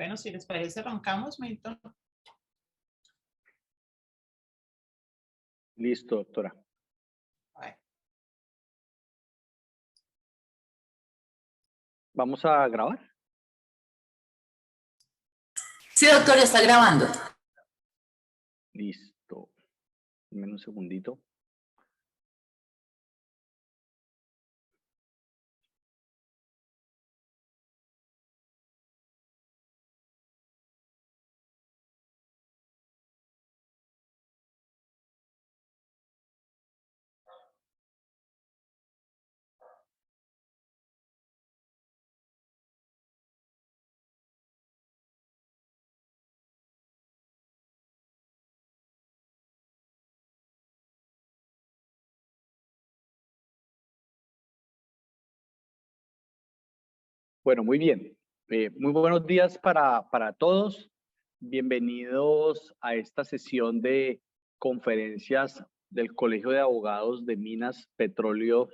Bueno, si les parece, arrancamos, Milton. Listo, doctora. Bueno, ¿Vamos a grabar? Sí, doctor, ya está grabando. Listo. Dame un segundito. Bueno, muy bien. Muy buenos días para todos. Bienvenidos a esta sesión de conferencias del Colegio de Abogados de Minas, Petróleo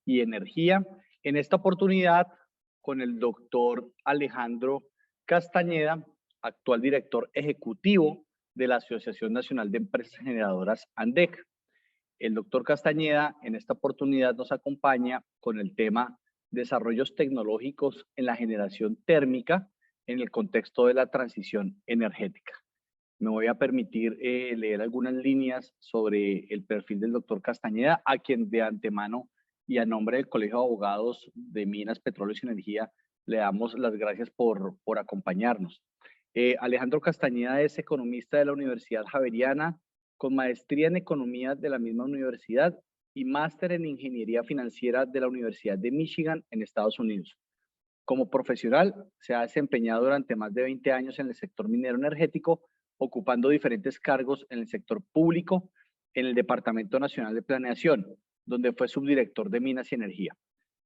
y Energía. En esta oportunidad, con el doctor Alejandro Castañeda, actual director ejecutivo de la Asociación Nacional de Empresas Generadoras ANDEC. El doctor Castañeda en esta oportunidad nos acompaña con el tema desarrollos tecnológicos en la generación térmica en el contexto de la transición energética. Me voy a permitir leer algunas líneas sobre el perfil del doctor Castañeda, a quien de antemano y a nombre del Colegio de Abogados de Minas, Petróleos y Energía le damos las gracias por acompañarnos. Alejandro Castañeda es economista de la Universidad Javeriana, con maestría en economía de la misma universidad y máster en ingeniería financiera de la Universidad de Michigan en Estados Unidos. Como profesional, se ha desempeñado durante más de 20 años en el sector minero energético, ocupando diferentes cargos en el sector público, en el Departamento Nacional de Planeación, donde fue subdirector de Minas y Energía.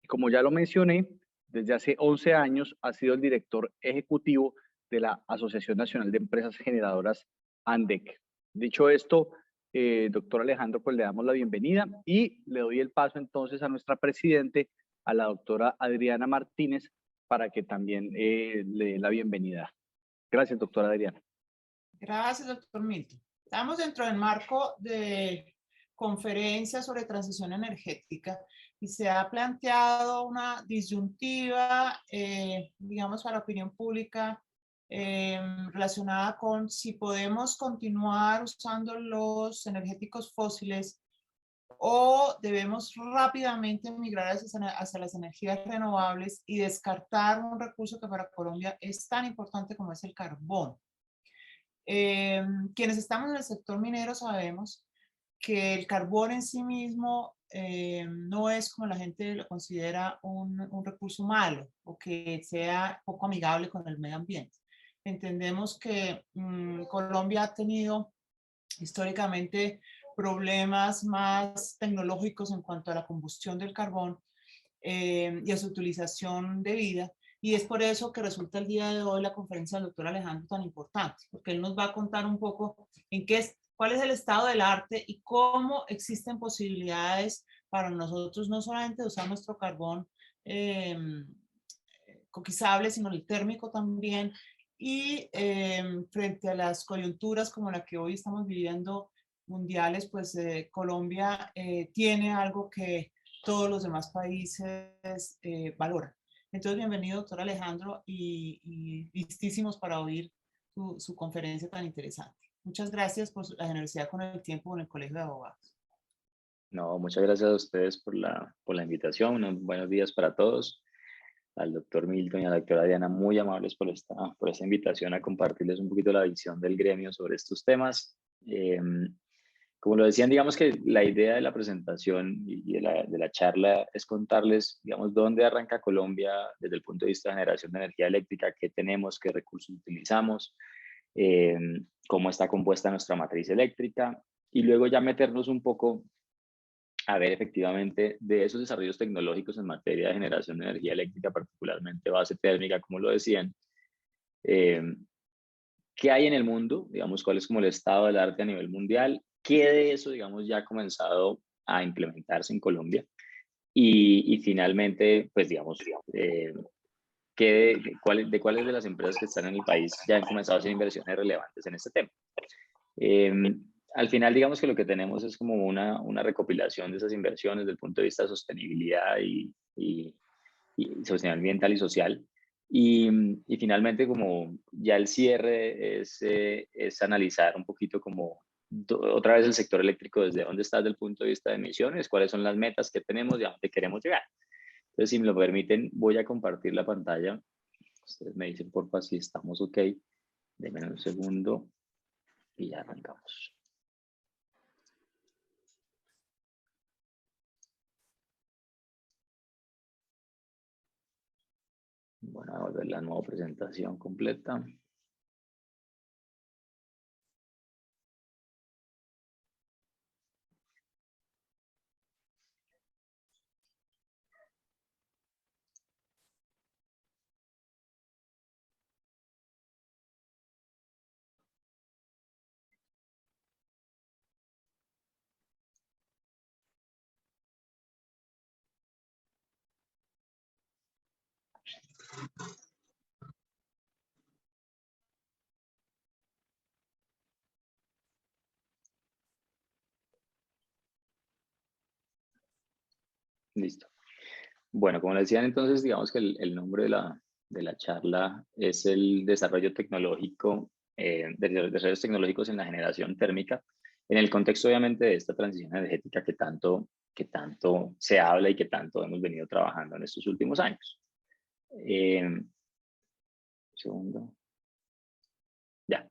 Y como ya lo mencioné, desde hace 11 años ha sido el director ejecutivo de la Asociación Nacional de Empresas Generadoras ANDEC. Dicho esto, doctor Alejandro, pues le damos la bienvenida y le doy el paso entonces a nuestra presidente, a la doctora Adriana Martínez, para que también le dé la bienvenida. Gracias, doctora Adriana. gracias, doctor Milton. Estamos dentro del marco de conferencias sobre transición energética y se ha planteado una disyuntiva, digamos, para la opinión pública relacionada con si podemos continuar usando los energéticos fósiles o debemos rápidamente migrar hacia las energías renovables y descartar un recurso que para Colombia es tan importante como es el carbón. Quienes estamos en el sector minero sabemos que el carbón en sí mismo no es, como la gente lo considera, un recurso malo o que sea poco amigable con el medio ambiente. Entendemos que Colombia ha tenido históricamente problemas más tecnológicos en cuanto a la combustión del carbón y a su utilización debida. Y es por eso que resulta el día de hoy la conferencia del doctor Alejandro tan importante, porque él nos va a contar un poco cuál es el estado del arte y cómo existen posibilidades para nosotros no solamente usar nuestro carbón coquizable, sino el térmico también. Y frente a las coyunturas como la que hoy estamos viviendo mundiales, pues Colombia tiene algo que todos los demás países valoran. Entonces, bienvenido, doctor Alejandro, y listísimos para oír su conferencia tan interesante. Muchas gracias por la generosidad con el tiempo con el Colegio de Abogados. No, muchas gracias a ustedes por la invitación. Unos buenos días para todos. Al doctor Milton y a la doctora Diana, muy amables por esta invitación a compartirles un poquito la visión del gremio sobre estos temas. Como lo decían, digamos que la idea de la presentación y de la charla es contarles, digamos, dónde arranca Colombia desde el punto de vista de generación de energía eléctrica, qué tenemos, qué recursos utilizamos, cómo está compuesta nuestra matriz eléctrica, y luego ya meternos un poco a ver efectivamente de esos desarrollos tecnológicos en materia de generación de energía eléctrica, particularmente base térmica, como lo decían, qué hay en el mundo, digamos, cuál es como el estado del arte a nivel mundial, qué de eso, digamos, ya ha comenzado a implementarse en Colombia y finalmente, pues, digamos, de cuáles de las empresas que están en el país ya han comenzado a hacer inversiones relevantes en este tema. Al final, digamos que lo que tenemos es como una recopilación de esas inversiones desde el punto de vista de sostenibilidad y sostenibilidad ambiental y social. Y finalmente, como ya el cierre es analizar un poquito como otra vez el sector eléctrico, desde dónde está desde el punto de vista de emisiones, cuáles son las metas que tenemos y a dónde queremos llegar. Entonces, si me lo permiten, voy a compartir la pantalla. Ustedes me dicen, porfa, si estamos ok. Denme un segundo y ya arrancamos. Bueno, a volver la nueva presentación completa. Listo. Bueno, como les decían entonces, digamos que el nombre de la charla es el desarrollo tecnológico, desarrollos tecnológicos en la generación térmica, en el contexto obviamente de esta transición energética que tanto se habla y que tanto hemos venido trabajando en estos últimos años. Segundo. Ya.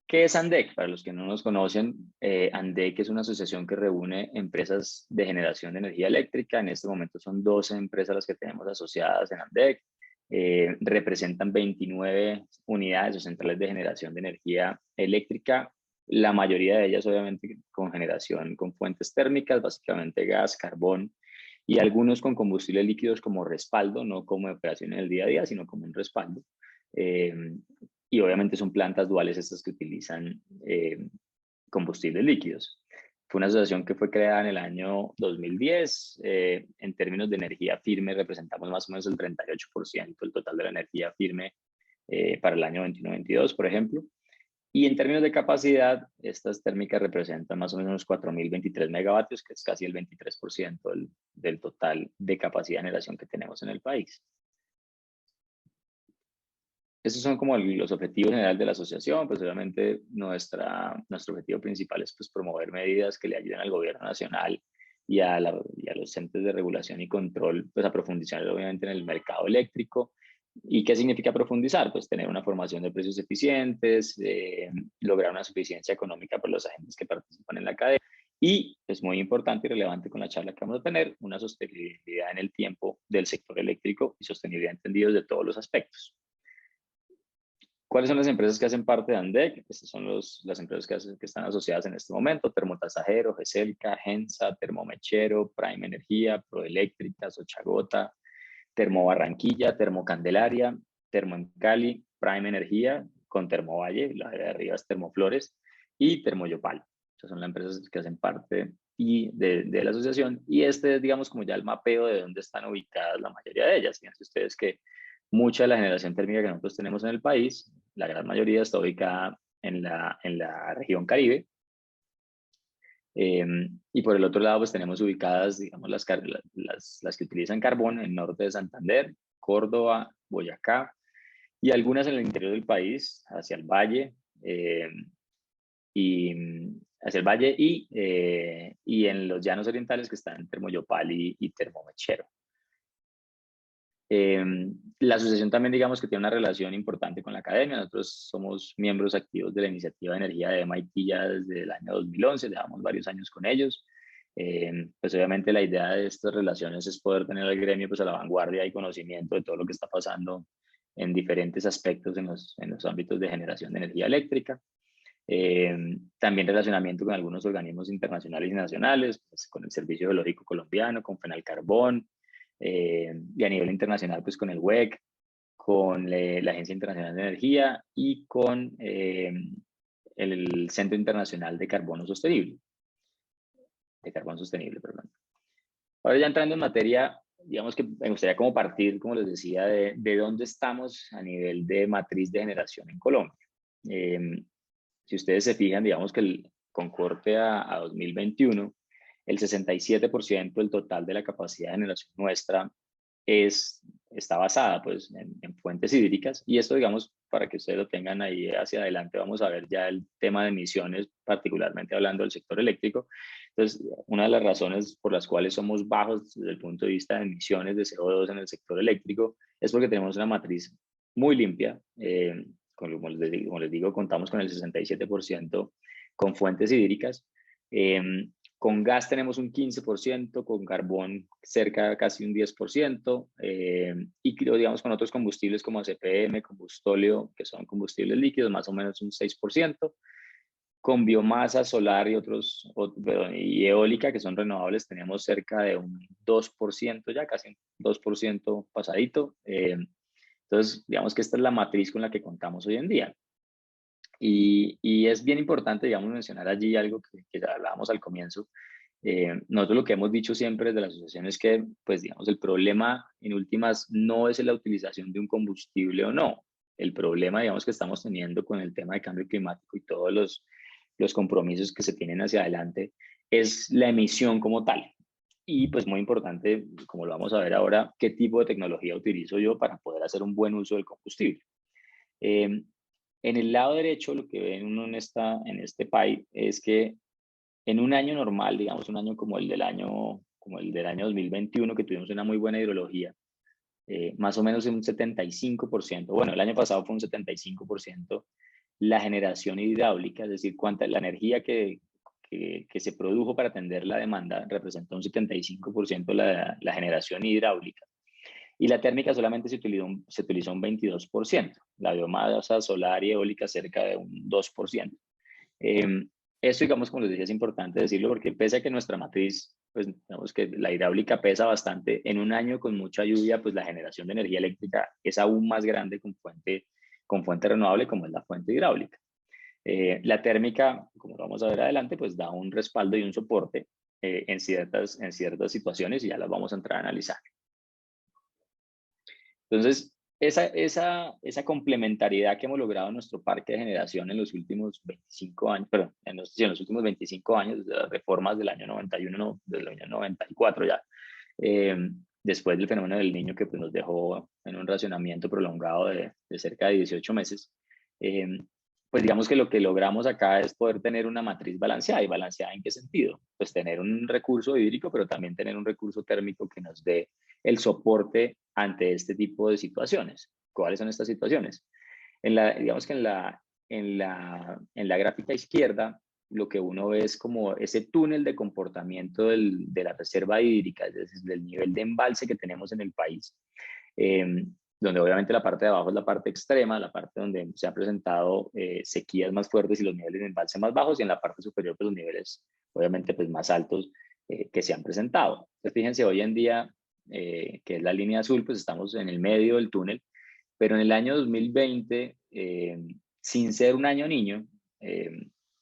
¿Qué es ANDEC? Para los que no nos conocen, ANDEC es una asociación que reúne empresas de generación de energía eléctrica. En este momento son 12 empresas las que tenemos asociadas en ANDEC. Representan 29 unidades o centrales de generación de energía eléctrica. La mayoría de ellas obviamente con generación con fuentes térmicas, básicamente gas, carbón y algunos con combustibles líquidos como respaldo, no como operación en el día a día, sino como un respaldo. Y obviamente son plantas duales estas que utilizan combustibles líquidos. Fue una asociación que fue creada en el año 2010. En términos de energía firme representamos más o menos el 38% del total de la energía firme para el año 21-22, por ejemplo. Y en términos de capacidad, estas térmicas representan más o menos unos 4.023 megavatios, que es casi el 23% del total de capacidad de generación que tenemos en el país. Esos son como los objetivos generales de la asociación. Pues obviamente nuestro objetivo principal es pues, promover medidas que le ayuden al gobierno nacional y a los entes de regulación y control pues, a profundizar obviamente en el mercado eléctrico. ¿Y qué significa profundizar? Pues tener una formación de precios eficientes, lograr una suficiencia económica para los agentes que participan en la cadena y, es muy importante y relevante con la charla que vamos a tener, una sostenibilidad en el tiempo del sector eléctrico y sostenibilidad entendidos de todos los aspectos. ¿Cuáles son las empresas que hacen parte de ANDEC? Estas son las empresas que están asociadas en este momento: Termotasajero, GESELCA, Gensa, Termomechero, Prime Energía, Proeléctrica, Sochagota, Termobarranquilla, Termocandelaria, Termoencali, Prime Energía, con Termovalle, la de arriba es Termoflores, y Termoyopal. Estas son las empresas que hacen parte de la asociación. Y este es, digamos, como ya el mapeo de dónde están ubicadas la mayoría de ellas. Fíjense ustedes que mucha de la generación térmica que nosotros tenemos en el país, la gran mayoría está ubicada en la región Caribe. Y por el otro lado, pues tenemos ubicadas, digamos, las que utilizan carbón en el norte de Santander, Córdoba, Boyacá, y algunas en el interior del país, hacia el valle, y en los llanos orientales que están en Termoyopal y Termomechero. La asociación también, digamos, que tiene una relación importante con la academia. Nosotros somos miembros activos de la iniciativa de energía de MIT ya desde el año 2011, llevamos varios años con ellos. Pues obviamente la idea de estas relaciones es poder tener al gremio pues a la vanguardia y conocimiento de todo lo que está pasando en diferentes aspectos en los ámbitos de generación de energía eléctrica. También relacionamiento con algunos organismos internacionales y nacionales, pues, con el Servicio Geológico Colombiano, con Fenalcarbón, y a nivel internacional pues con el WEC, con la Agencia Internacional de Energía y con el Centro Internacional de Carbono Sostenible. Perdón. Ahora ya entrando en materia, digamos que me gustaría como partir, como les decía, de dónde estamos a nivel de matriz de generación en Colombia. Si ustedes se fijan, digamos que con corte a 2021, el 67% del total de la capacidad de generación nuestra está basada pues, en fuentes hídricas, y esto, digamos, para que ustedes lo tengan ahí hacia adelante, vamos a ver ya el tema de emisiones, particularmente hablando del sector eléctrico. Entonces, una de las razones por las cuales somos bajos desde el punto de vista de emisiones de CO2 en el sector eléctrico es porque tenemos una matriz muy limpia. Como les digo, contamos con el 67% con fuentes hídricas. Con gas tenemos un 15%, con carbón cerca de casi un 10%, y digamos con otros combustibles como CPM, combustóleo, que son combustibles líquidos, más o menos un 6%. Con biomasa solar y eólica, que son renovables, tenemos cerca de un 2%, ya casi un 2% pasadito. Entonces, digamos que esta es la matriz con la que contamos hoy en día. Y es bien importante, digamos, mencionar allí algo que ya hablábamos al comienzo. Nosotros lo que hemos dicho siempre desde la asociación es que, pues, digamos, el problema en últimas no es la utilización de un combustible o no. El problema, digamos, que estamos teniendo con el tema de cambio climático y todos los compromisos que se tienen hacia adelante es la emisión como tal. Y pues muy importante, como lo vamos a ver ahora, qué tipo de tecnología utilizo yo para poder hacer un buen uso del combustible. En el lado derecho, lo que ven uno en este pie es que en un año normal, digamos un año como el del año 2021, que tuvimos una muy buena hidrología, más o menos un 75%, bueno, el año pasado fue un 75%, la generación hidráulica, es decir, la energía que se produjo para atender la demanda representó un 75% la generación hidráulica. Y la térmica solamente se utilizó un 22%, la biomasa solar y eólica cerca de un 2%. Esto, digamos, como les decía, es importante decirlo porque pese a que nuestra matriz, pues digamos que la hidráulica pesa bastante, en un año con mucha lluvia, pues la generación de energía eléctrica es aún más grande con fuente renovable como es la fuente hidráulica. La térmica, como lo vamos a ver adelante, pues da un respaldo y un soporte en ciertas situaciones, y ya las vamos a entrar a analizar. Entonces, esa complementariedad que hemos logrado en nuestro parque de generación en los últimos 25 años, perdón, en los últimos 25 años, desde las reformas del año 91, del año 94 ya, después del fenómeno del Niño, que pues, nos dejó en un racionamiento prolongado de cerca de 18 meses, pues digamos que lo que logramos acá es poder tener una matriz balanceada. ¿Y balanceada en qué sentido? Pues tener un recurso hídrico, pero también tener un recurso térmico que nos dé el soporte ante este tipo de situaciones. ¿Cuáles son estas situaciones? Digamos que en la gráfica izquierda, lo que uno ve es como ese túnel de comportamiento de la reserva hídrica, es decir, del nivel de embalse que tenemos en el país, donde obviamente la parte de abajo es la parte extrema, la parte donde se han presentado sequías más fuertes y los niveles de embalse más bajos, y en la parte superior pues los niveles obviamente pues más altos que se han presentado. Entonces fíjense, hoy en día, que es la línea azul, pues estamos en el medio del túnel, pero en el año 2020, sin ser un año niño,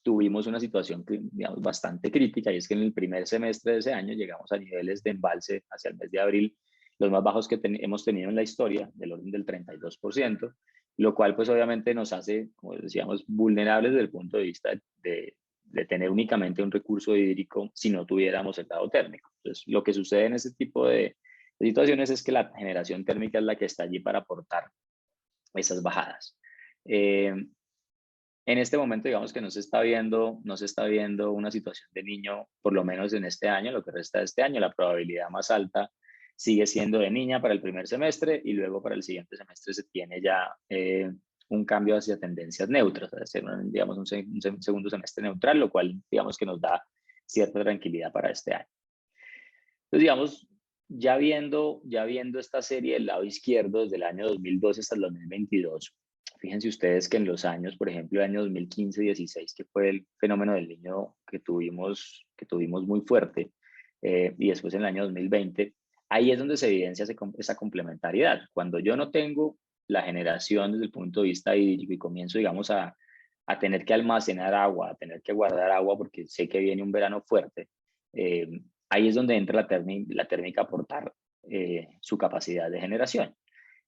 tuvimos una situación, digamos, bastante crítica, y es que en el primer semestre de ese año llegamos a niveles de embalse hacia el mes de abril, los más bajos que hemos tenido en la historia, del orden del 32%, lo cual pues obviamente nos hace, como decíamos, vulnerables desde el punto de vista de tener únicamente un recurso hídrico si no tuviéramos el lado térmico. Entonces, lo que sucede en ese tipo de situaciones es que la generación térmica es la que está allí para aportar esas bajadas. En este momento, digamos que no se está viendo una situación de Niño, por lo menos en este año, lo que resta de este año. La probabilidad más alta sigue siendo de niña para el primer semestre, y luego para el siguiente semestre se tiene ya un cambio hacia tendencias neutras, es decir, digamos un segundo semestre neutral, lo cual digamos que nos da cierta tranquilidad para este año. Entonces, digamos, ya viendo esta serie del lado izquierdo desde el año 2012 hasta el 2022, fíjense ustedes que en los años, por ejemplo, el año 2015-16, que fue el fenómeno del Niño que tuvimos muy fuerte, y después en el año 2020, ahí es donde se evidencia esa complementariedad. Cuando yo no tengo la generación desde el punto de vista hídrico y comienzo, digamos, a tener que almacenar agua, a tener que guardar agua porque sé que viene un verano fuerte, ahí es donde entra la térmica a aportar su capacidad de generación.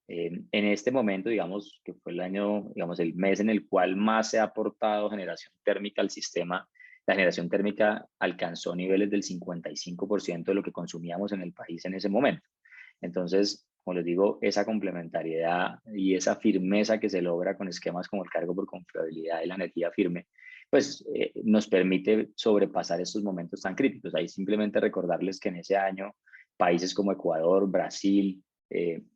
En este momento, digamos, que fue el año, digamos, el mes en el cual más se ha aportado generación térmica al sistema, la generación térmica alcanzó niveles del 55% de lo que consumíamos en el país en ese momento. Entonces, como les digo, esa complementariedad y esa firmeza que se logra con esquemas como el cargo por confiabilidad y la energía firme, pues nos permite sobrepasar estos momentos tan críticos. Ahí simplemente recordarles que en ese año países como Ecuador, Brasil,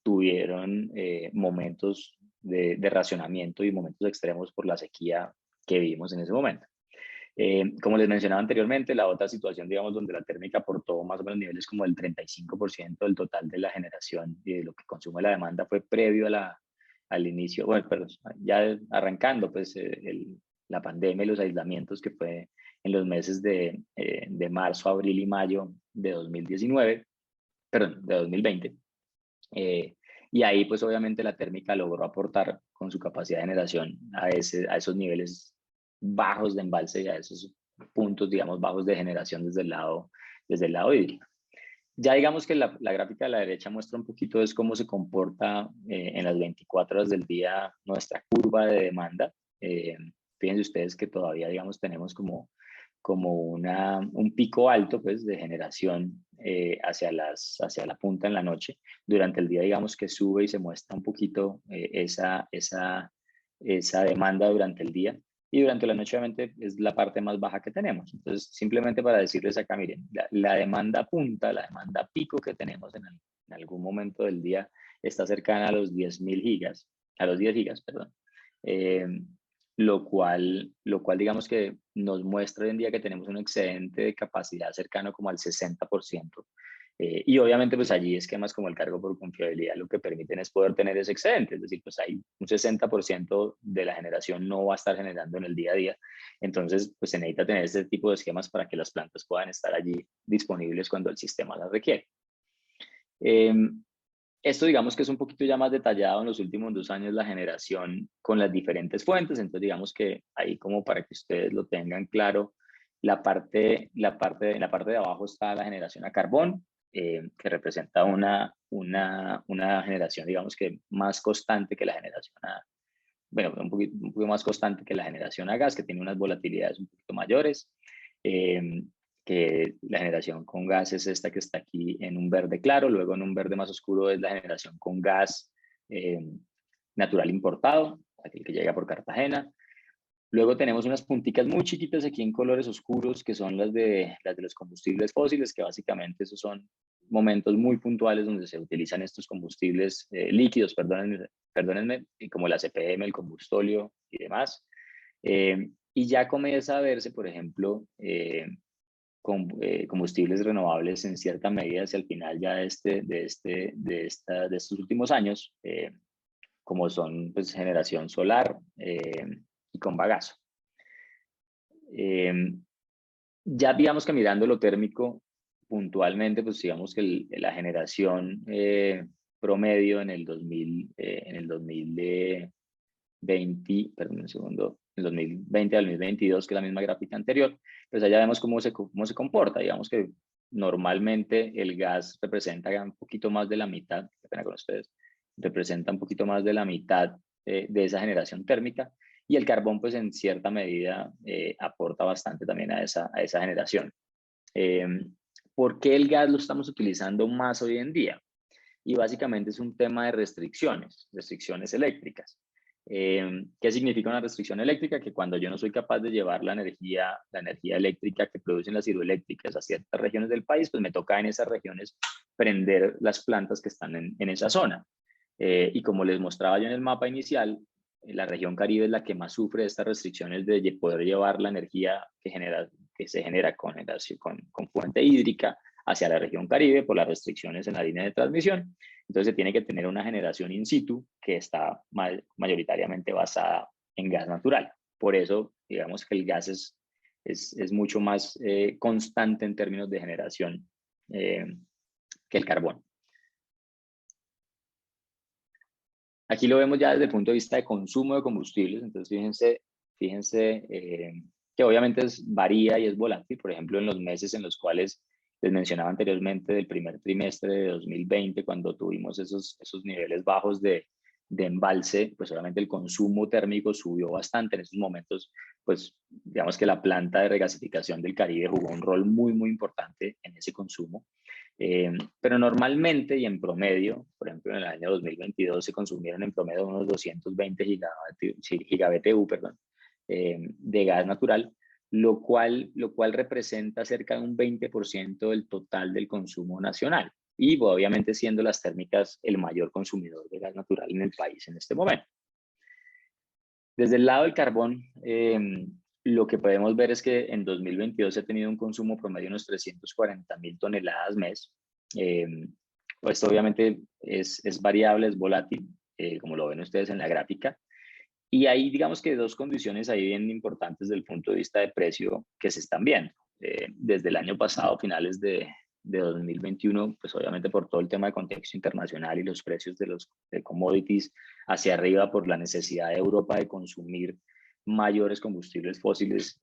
tuvieron momentos de racionamiento y momentos extremos por la sequía que vivimos en ese momento. Como les mencionaba anteriormente, la otra situación, digamos, donde la térmica aportó más o menos niveles como el 35% del total de la generación y de lo que consume la demanda fue previo al inicio, bueno, perdón, ya arrancando pues la pandemia y los aislamientos que fue en los meses de marzo, abril y mayo de 2019, perdón, de 2020. Y ahí pues obviamente la térmica logró aportar con su capacidad de generación a esos niveles bajos de embalse y a esos puntos, digamos, bajos de generación desde el lado hídrico. Ya digamos que la gráfica de la derecha muestra un poquito es cómo se comporta en las 24 horas del día nuestra curva de demanda. Fíjense ustedes que todavía, digamos, tenemos como un pico alto pues, de generación hacia la punta en la noche. Durante el día, digamos que sube y se muestra un poquito esa demanda durante el día. Y durante la noche, obviamente, es la parte más baja que tenemos. Entonces, simplemente para decirles acá, miren, la demanda punta, la demanda pico que tenemos en algún momento del día está cercana a los 10.000 gigas, a los 10 gigas, perdón. Lo cual digamos que nos muestra hoy en día que tenemos un excedente de capacidad cercano como al 60%. Y obviamente pues allí esquemas como el cargo por confiabilidad lo que permiten es poder tener ese excedente, es decir, pues hay un 60% de la generación no va a estar generando en el día a día, entonces pues se necesita tener este tipo de esquemas para que las plantas puedan estar allí disponibles cuando el sistema las requiere. Esto digamos que es un poquito ya más detallado en los últimos 2 años la generación con las diferentes fuentes, entonces digamos que ahí como para que ustedes lo tengan claro, en la parte de abajo está la generación a carbón, que representa una generación digamos que más constante que la generación un poquito más constante que la generación a gas, que tiene unas volatilidades un poquito mayores. Que la generación con gas es esta que está aquí en un verde claro, luego en un verde más oscuro es la generación con gas natural importado, aquel que llega por Cartagena. Luego tenemos unas punticas muy chiquitas aquí en colores oscuros que son las de los combustibles fósiles, que básicamente esos son momentos muy puntuales donde se utilizan estos combustibles líquidos, perdónenme, como la CPM, el combustóleo y demás. Y ya comienza a verse, por ejemplo, combustibles renovables en cierta medida hacia el final ya de estos últimos años, como son pues, generación solar y con bagazo. Ya digamos que mirando lo térmico puntualmente, pues digamos que la generación promedio en el 2020, perdón un segundo, el 2020 al 2022, que es la misma gráfica anterior, pues allá vemos cómo se comporta. Digamos que normalmente el gas representa un poquito más de la mitad, qué pena con ustedes, representa un poquito más de la mitad de esa generación térmica, y el carbón pues en cierta medida aporta bastante también a esa generación. ¿Por qué el gas lo estamos utilizando más hoy en día? Y básicamente es un tema de restricciones eléctricas. ¿Qué significa una restricción eléctrica? Que cuando yo no soy capaz de llevar la energía eléctrica que producen las hidroeléctricas a ciertas regiones del país, pues me toca en esas regiones prender las plantas que están en esa zona. Y como les mostraba yo en el mapa inicial, la región Caribe es la que más sufre de estas restricciones de poder llevar la energía que se genera con fuente hídrica hacia la región Caribe por las restricciones en la línea de transmisión. Entonces se tiene que tener una generación in situ que está mayoritariamente basada en gas natural. Por eso, digamos que el gas es mucho más constante en términos de generación que el carbón. Aquí lo vemos ya desde el punto de vista de consumo de combustibles. Entonces fíjense que obviamente varía y es volátil. Por ejemplo, en los meses en los cuales Les mencionaba anteriormente del primer trimestre de 2020, cuando tuvimos esos niveles bajos de embalse, pues obviamente el consumo térmico subió bastante. En esos momentos, pues digamos que la planta de regasificación del Caribe jugó un rol muy, muy importante en ese consumo. Pero normalmente y en promedio, por ejemplo, en el año 2022 se consumieron en promedio unos 220 gigabtu, de gas natural, lo cual representa cerca de un 20% del total del consumo nacional. Y obviamente siendo las térmicas el mayor consumidor de gas natural en el país en este momento. Desde el lado del carbón, lo que podemos ver es que en 2022 se ha tenido un consumo promedio de unos 340.000 toneladas mes. Esto obviamente es variable, es volátil, como lo ven ustedes en la gráfica. Y hay, digamos que dos condiciones ahí bien importantes desde el punto de vista de precio que se están viendo. Desde el año pasado, finales de 2021, pues obviamente por todo el tema de contexto internacional y los precios de commodities hacia arriba por la necesidad de Europa de consumir mayores combustibles fósiles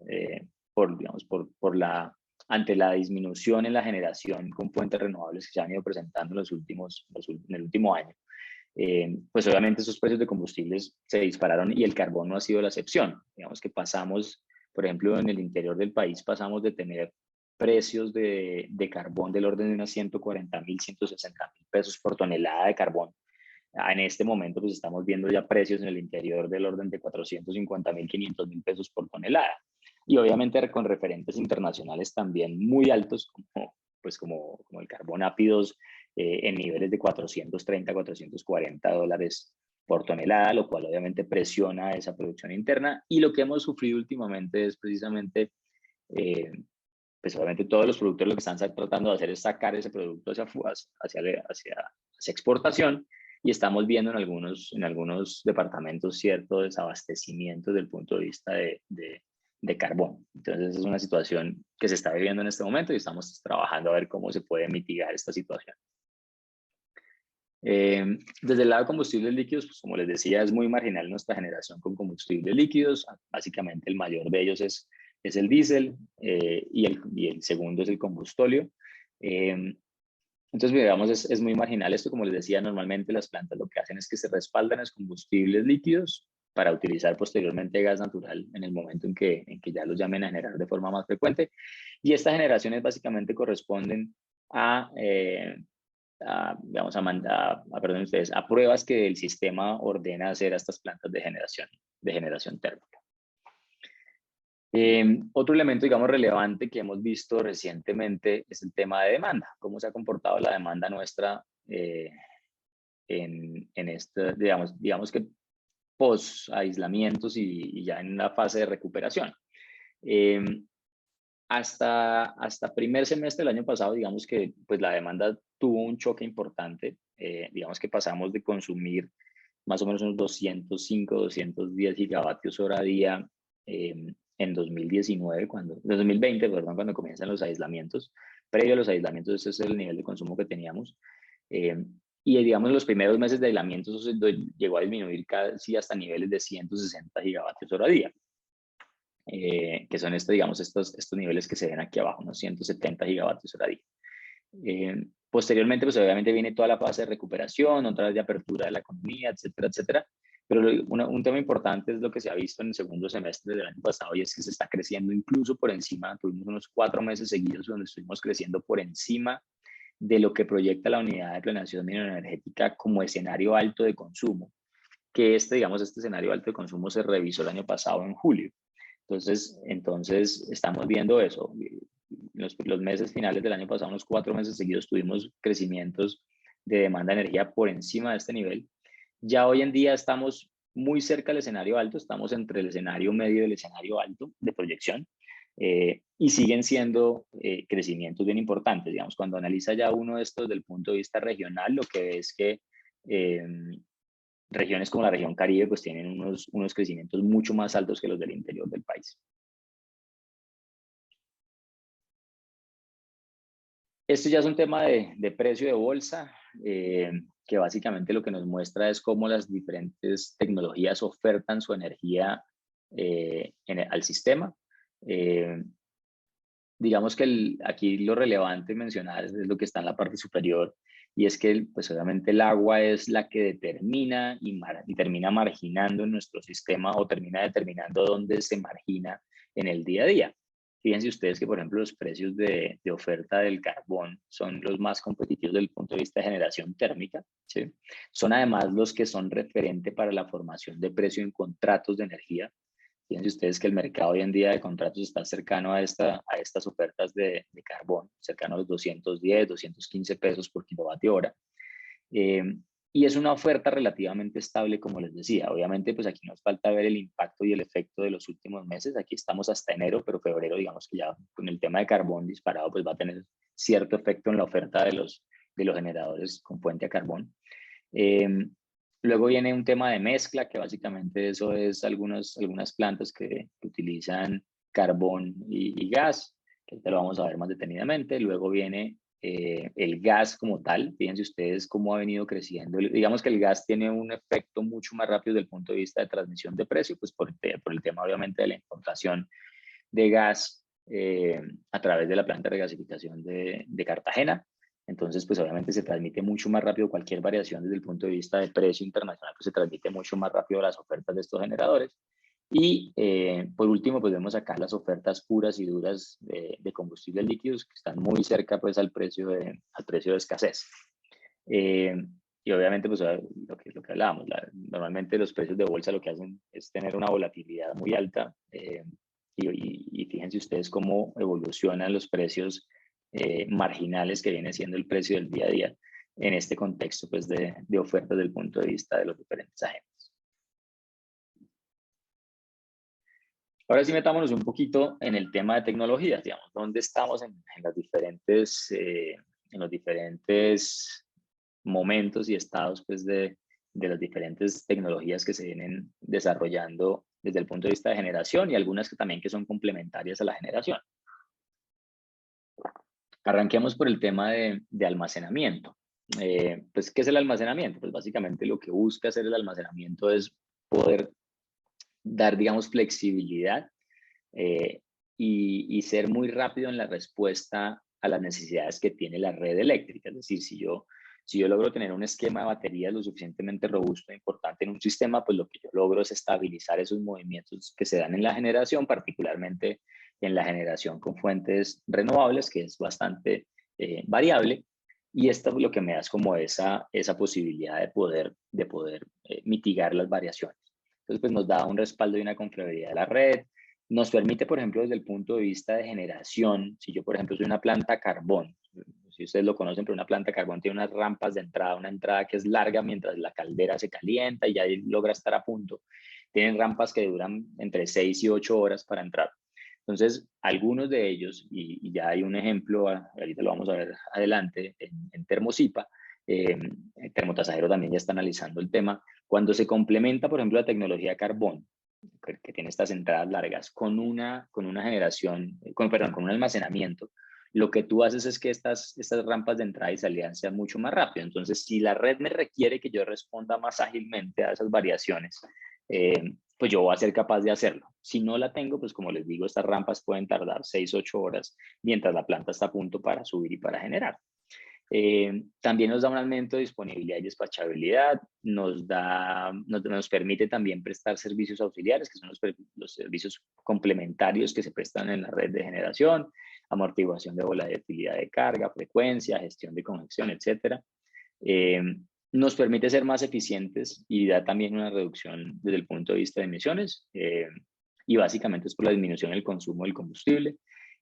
ante la disminución en la generación con fuentes renovables que se han ido presentando en el último año. Pues obviamente esos precios de combustibles se dispararon y el carbón no ha sido la excepción. Digamos que pasamos, por ejemplo, en el interior del país pasamos de tener precios de carbón del orden de unos 140.000, 160.000 pesos por tonelada de carbón. En este momento pues estamos viendo ya precios en el interior del orden de 450.000, 500.000 pesos por tonelada. Y obviamente con referentes internacionales también muy altos como el carbón ápidos en niveles de 430, 440 dólares por tonelada, lo cual obviamente presiona esa producción interna. Y lo que hemos sufrido últimamente es precisamente, pues obviamente todos los productores lo que están tratando de hacer es sacar ese producto hacia exportación, y estamos viendo en algunos departamentos cierto desabastecimiento desde el punto de vista de carbón. Entonces es una situación que se está viviendo en este momento y estamos trabajando a ver cómo se puede mitigar esta situación. Desde el lado de combustibles líquidos, pues como les decía, es muy marginal nuestra generación con combustibles líquidos. Básicamente el mayor de ellos es el diésel y el segundo es el combustóleo. Entonces, digamos, es muy marginal esto. Como les decía, normalmente las plantas lo que hacen es que se respaldan los combustibles líquidos para utilizar posteriormente gas natural en el momento en que ya los llamen a generar de forma más frecuente. Y estas generaciones básicamente corresponden a pruebas que el sistema ordena hacer a estas plantas de generación térmica. Otro elemento, digamos, relevante que hemos visto recientemente es el tema de demanda. Cómo se ha comportado la demanda nuestra en este, digamos que post-aislamientos y ya en una fase de recuperación. Hasta primer semestre del año pasado, digamos que pues la demanda tuvo un choque importante. Digamos que pasamos de consumir más o menos unos 205, 210 gigavatios hora día en 2020, cuando comienzan los aislamientos. Previo a los aislamientos, ese es el nivel de consumo que teníamos. Y digamos, en los primeros meses de aislamiento eso llegó a disminuir casi hasta niveles de 160 gigavatios hora día. Que son estos niveles que se ven aquí abajo, unos 170 gigavatios hora día. Posteriormente, pues obviamente viene toda la fase de recuperación, otra vez de apertura de la economía, etcétera, etcétera. Pero un tema importante es lo que se ha visto en el segundo semestre del año pasado, y es que se está creciendo incluso por encima. Tuvimos unos 4 meses seguidos donde estuvimos creciendo por encima de lo que proyecta la Unidad de Planeación Mineroenergética como escenario alto de consumo, que este escenario alto de consumo se revisó el año pasado en julio. Entonces estamos viendo eso. Los meses finales del año pasado, unos 4 meses seguidos, tuvimos crecimientos de demanda de energía por encima de este nivel. Ya hoy en día estamos muy cerca del escenario alto, estamos entre el escenario medio y el escenario alto de proyección, y siguen siendo crecimientos bien importantes. Digamos, cuando analiza ya uno de estos desde el punto de vista regional, lo que ve es que regiones como la región Caribe pues tienen unos crecimientos mucho más altos que los del interior del país. Esto ya es un tema de precio de bolsa, que básicamente lo que nos muestra es cómo las diferentes tecnologías ofertan su energía al sistema. digamos que aquí lo relevante mencionar es lo que está en la parte superior, y es que pues obviamente el agua es la que determina y termina marginando en nuestro sistema, o termina determinando dónde se margina en el día a día. Fíjense ustedes que, por ejemplo, los precios de oferta del carbón son los más competitivos desde el punto de vista de generación térmica, ¿sí? Son además los que son referente para la formación de precio en contratos de energía. Fíjense ustedes que el mercado hoy en día de contratos está cercano a estas ofertas de carbón, cercano a los 210, 215 pesos por kilovatio hora. Y es una oferta relativamente estable, como les decía. Obviamente, pues aquí nos falta ver el impacto y el efecto de los últimos meses. Aquí estamos hasta enero, pero febrero, digamos que ya con el tema de carbón disparado, pues va a tener cierto efecto en la oferta de los generadores con fuente a carbón. Luego viene un tema de mezcla, que básicamente eso es algunas plantas que utilizan carbón y gas, que ahorita lo vamos a ver más detenidamente. Luego viene el gas como tal. Fíjense ustedes cómo ha venido creciendo. Digamos que el gas tiene un efecto mucho más rápido desde el punto de vista de transmisión de precio, pues por el tema obviamente de la importación de gas a través de la planta de regasificación de Cartagena. Entonces, pues obviamente se transmite mucho más rápido cualquier variación desde el punto de vista de precio internacional, pues se transmite mucho más rápido las ofertas de estos generadores. Y por último, pues vemos acá las ofertas puras y duras de combustibles líquidos, que están muy cerca pues al precio de escasez. Y obviamente, pues lo que hablábamos, normalmente los precios de bolsa lo que hacen es tener una volatilidad muy alta. Y fíjense ustedes cómo evolucionan los precios marginales, que viene siendo el precio del día a día en este contexto pues de oferta desde el punto de vista de los diferentes agentes. Ahora sí, metámonos un poquito en el tema de tecnologías, digamos, ¿dónde estamos en los diferentes momentos y estados pues de las diferentes tecnologías que se vienen desarrollando desde el punto de vista de generación, y algunas que también que son complementarias a la generación? Arranquemos por el tema de almacenamiento. Pues, ¿qué es el almacenamiento? Pues básicamente lo que busca hacer el almacenamiento es poder dar, digamos, flexibilidad y ser muy rápido en la respuesta a las necesidades que tiene la red eléctrica. Es decir, si yo logro tener un esquema de baterías lo suficientemente robusto e importante en un sistema, pues lo que yo logro es estabilizar esos movimientos que se dan en la generación, particularmente en la generación con fuentes renovables, que es bastante variable. Y esto es lo que me da como esa posibilidad de poder mitigar las variaciones. Entonces, pues nos da un respaldo y una confiabilidad de la red. Nos permite, por ejemplo, desde el punto de vista de generación, si yo, por ejemplo, soy una planta carbón, si ustedes lo conocen, pero una planta carbón tiene unas rampas de entrada, una entrada que es larga mientras la caldera se calienta y ya logra estar a punto. Tienen rampas que duran entre 6 y 8 horas para entrar. Entonces, algunos de ellos, y ya hay un ejemplo, ahorita lo vamos a ver adelante, en Termosipa, Termotasajero también ya está analizando el tema. Cuando se complementa, por ejemplo, la tecnología carbón, que tiene estas entradas largas, con una generación, con un almacenamiento, lo que tú haces es que estas rampas de entrada y salida sean mucho más rápido. Entonces, si la red me requiere que yo responda más ágilmente a esas variaciones, pues yo voy a ser capaz de hacerlo. Si no la tengo, pues como les digo, estas rampas pueden tardar 6, 8 horas mientras la planta está a punto para subir y para generar. También nos da un aumento de disponibilidad y despachabilidad, nos permite también prestar servicios auxiliares, que son los servicios complementarios que se prestan en la red de generación, amortiguación de volatilidad de carga, frecuencia, gestión de congestión, etc. Nos permite ser más eficientes y da también una reducción desde el punto de vista de emisiones, y básicamente es por la disminución del consumo del combustible.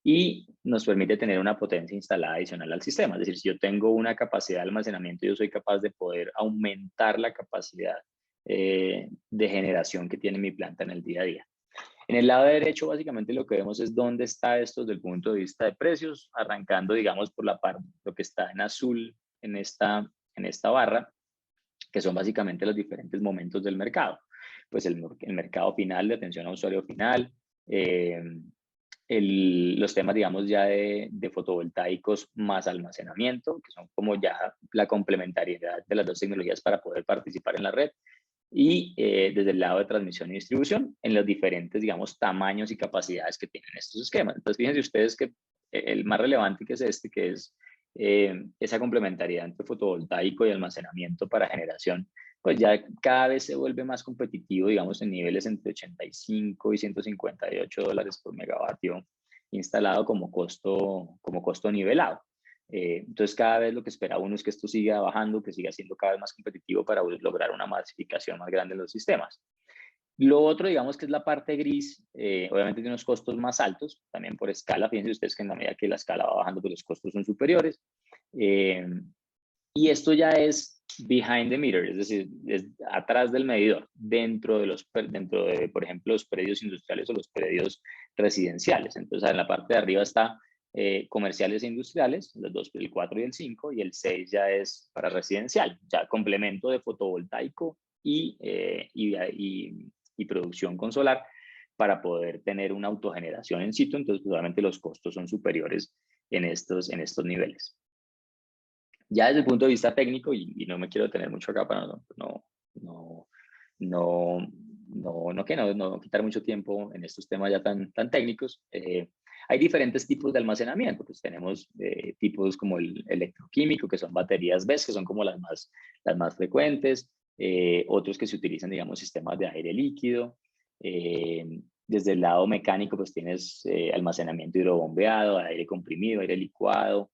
Y nos permite tener una potencia instalada adicional al sistema. Es decir, si yo tengo una capacidad de almacenamiento, yo soy capaz de poder aumentar la capacidad de generación que tiene mi planta en el día a día. En el lado derecho, básicamente lo que vemos es dónde está esto desde el punto de vista de precios, arrancando, digamos, por la parte, lo que está en azul en esta barra, que son básicamente los diferentes momentos del mercado. Pues el mercado final de atención a usuario final, los temas, digamos, ya de fotovoltaicos más almacenamiento, que son como ya la complementariedad de las dos tecnologías para poder participar en la red, y desde el lado de transmisión y distribución, en los diferentes, digamos, tamaños y capacidades que tienen estos esquemas. Entonces, fíjense ustedes que el más relevante, que es este, que es esa complementariedad entre fotovoltaico y almacenamiento para generación, pues ya cada vez se vuelve más competitivo, digamos, en niveles entre 85 y $158 por megavatio instalado como costo nivelado. Entonces, cada vez lo que espera uno es que esto siga bajando, que siga siendo cada vez más competitivo para lograr una masificación más grande en los sistemas. Lo otro, digamos que es la parte gris, obviamente tiene unos costos más altos, también por escala. Fíjense ustedes que en la medida que la escala va bajando, pues los costos son superiores. Y esto ya es behind the meter, es decir, es atrás del medidor, dentro de, por ejemplo, los predios industriales o los predios residenciales. Entonces, en la parte de arriba está comerciales e industriales, los dos, el 4 y el 5, y el 6 ya es para residencial, ya complemento de fotovoltaico y producción con solar para poder tener una autogeneración en sitio. Entonces, pues, obviamente los costos son superiores en estos niveles. Ya desde el punto de vista técnico, y no me quiero detener mucho acá para no quitar mucho tiempo en estos temas ya tan técnicos, hay diferentes tipos de almacenamiento. Pues tenemos tipos como el electroquímico, que son baterías BESS, que son como las más frecuentes, otros que se utilizan, digamos, sistemas de aire líquido. Desde el lado mecánico, pues tienes almacenamiento hidrobombeado, aire comprimido, aire licuado,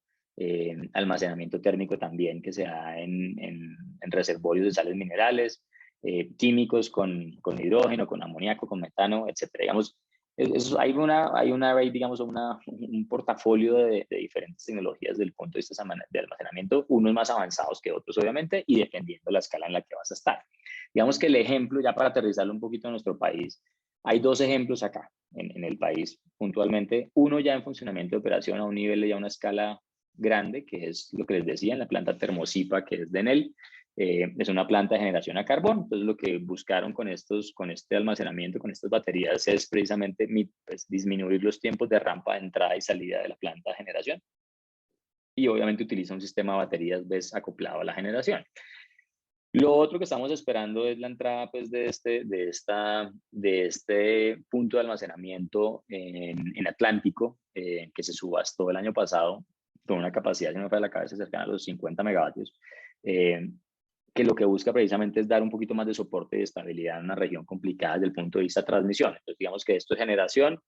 almacenamiento térmico también que se da en reservorios de sales minerales, químicos con hidrógeno, con amoníaco, con metano, etcétera. Digamos, hay digamos, un portafolio de diferentes tecnologías desde el punto de vista de almacenamiento, unos más avanzados que otros, obviamente, y dependiendo la escala en la que vas a estar. Digamos que el ejemplo, ya para aterrizarlo un poquito en nuestro país, hay dos ejemplos acá en el país puntualmente. Uno ya en funcionamiento de operación a un nivel ya una escala grande, que es lo que les decía, en la planta Termosipa, que es de Enel. Es una planta de generación a carbón. Entonces, lo que buscaron con este almacenamiento, con estas baterías, es precisamente pues, disminuir los tiempos de rampa de entrada y salida de la planta de generación. Y obviamente utiliza un sistema de baterías BESS acoplado a la generación. Lo otro que estamos esperando es la entrada, pues, de este punto de almacenamiento en Atlántico, que se subastó el año pasado con una capacidad, si no me falla la cabeza, cercana a los 50 megavatios, que lo que busca precisamente es dar un poquito más de soporte y estabilidad en una región complicada desde el punto de vista de transmisión. Entonces, digamos que esto es generación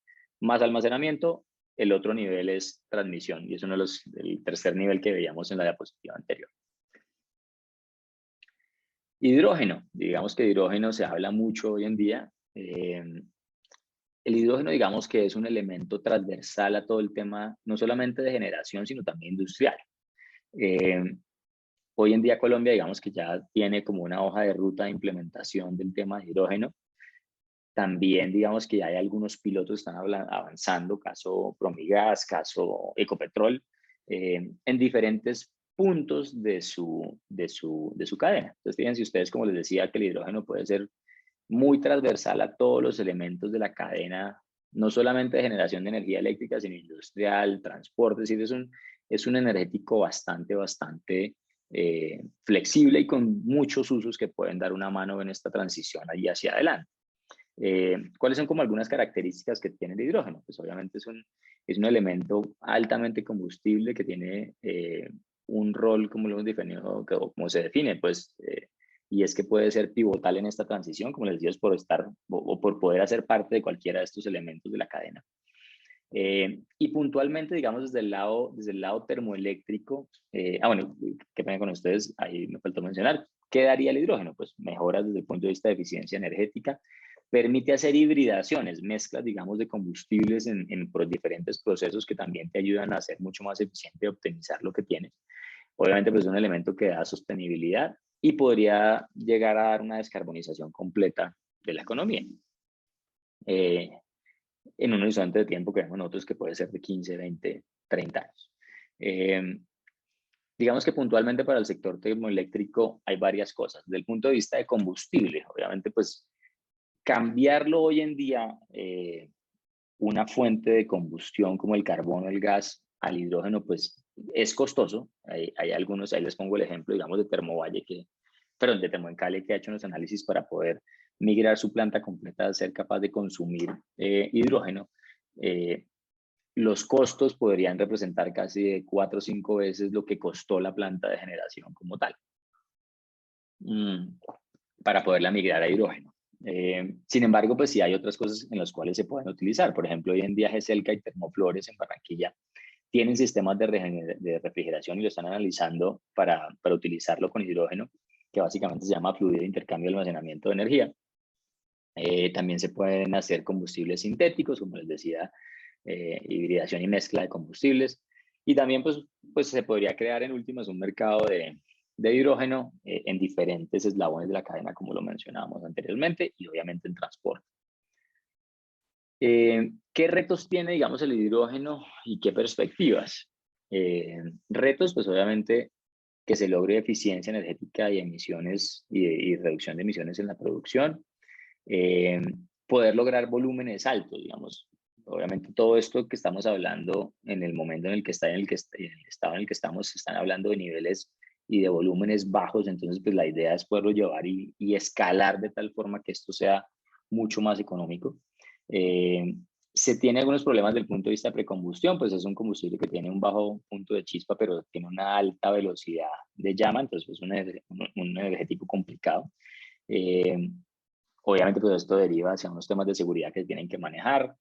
más almacenamiento, el otro nivel es transmisión, y es el tercer nivel que veíamos en la diapositiva anterior. Hidrógeno, digamos que de hidrógeno se habla mucho hoy en día. El hidrógeno, digamos que es un elemento transversal a todo el tema, no solamente de generación, sino también industrial. Hoy en día Colombia, digamos que ya tiene como una hoja de ruta de implementación del tema de hidrógeno. También, digamos que ya hay algunos pilotos que están avanzando, caso Promigas, caso Ecopetrol, en diferentes puntos de su cadena. Entonces, fíjense ustedes, como les decía, que el hidrógeno puede ser muy transversal a todos los elementos de la cadena, no solamente de generación de energía eléctrica, sino industrial, transporte. Es decir, es un energético bastante flexible y con muchos usos que pueden dar una mano en esta transición ahí hacia adelante. ¿Cuáles son como algunas características que tiene el hidrógeno? Pues obviamente es un elemento altamente combustible que tiene un rol, como lo hemos definido, como se define, pues, y es que puede ser pivotal en esta transición, como les decía, por estar o por poder hacer parte de cualquiera de estos elementos de la cadena. Y puntualmente, digamos, desde el lado termoeléctrico, bueno, qué pena con ustedes, ahí me faltó mencionar, ¿qué daría el hidrógeno? Pues mejoras desde el punto de vista de eficiencia energética, permite hacer hibridaciones, mezclas, digamos, de combustibles en diferentes procesos que también te ayudan a ser mucho más eficiente y optimizar lo que tienes. Obviamente, pues es un elemento que da sostenibilidad y podría llegar a dar una descarbonización completa de la economía. En un horizonte de tiempo que vemos nosotros que puede ser de 15, 20, 30 años. Digamos que puntualmente para el sector termoeléctrico hay varias cosas. Desde el punto de vista de combustible, obviamente, pues cambiarlo hoy en día, una fuente de combustión como el carbón o el gas al hidrógeno, pues es costoso. Hay algunos, ahí les pongo el ejemplo, digamos, de de Termoencale, que ha hecho unos análisis para poder migrar su planta completa a ser capaz de consumir hidrógeno. los costos podrían representar casi de 4 o 5 veces lo que costó la planta de generación como tal, para poderla migrar a hidrógeno. Sin embargo, pues sí hay otras cosas en las cuales se pueden utilizar. Por ejemplo, hoy en día GESELCA y Termoflores en Barranquilla tienen sistemas de refrigeración y lo están analizando para utilizarlo con hidrógeno, que básicamente se llama fluido de intercambio y almacenamiento de energía. También se pueden hacer combustibles sintéticos, como les decía, hibridación y mezcla de combustibles. Y también pues se podría crear en últimas un mercado de hidrógeno en diferentes eslabones de la cadena, como lo mencionábamos anteriormente, y obviamente en transporte. ¿Qué retos tiene, digamos, el hidrógeno y qué perspectivas? Retos, pues obviamente que se logre eficiencia energética y emisiones y reducción de emisiones en la producción. Poder lograr volúmenes altos, digamos. Obviamente todo esto que estamos hablando en el momento en el que está, en el estado en el que estamos, están hablando de niveles y de volúmenes bajos, entonces pues la idea es poderlo llevar y escalar de tal forma que esto sea mucho más económico. Se tiene algunos problemas desde el punto de vista de precombustión, pues es un combustible que tiene un bajo punto de chispa, pero tiene una alta velocidad de llama, entonces es un energético complicado. Obviamente, pues esto deriva hacia unos temas de seguridad que tienen que manejar.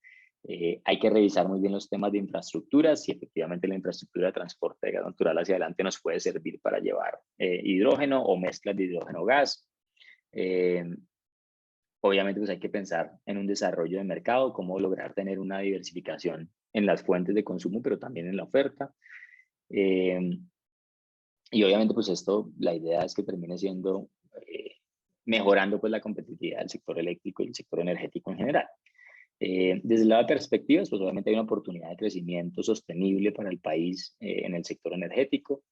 Hay que revisar muy bien los temas de infraestructura, si efectivamente la infraestructura de transporte de gas natural hacia adelante nos puede servir para llevar hidrógeno o mezclas de hidrógeno-gas. Obviamente, pues hay que pensar en un desarrollo de mercado, cómo lograr tener una diversificación en las fuentes de consumo, pero también en la oferta. Y obviamente, pues esto, la idea es que termine siendo mejorando pues la competitividad del sector eléctrico y el sector energético en general. Desde el lado de perspectivas, pues obviamente hay una oportunidad de crecimiento sostenible para el país en el sector energético.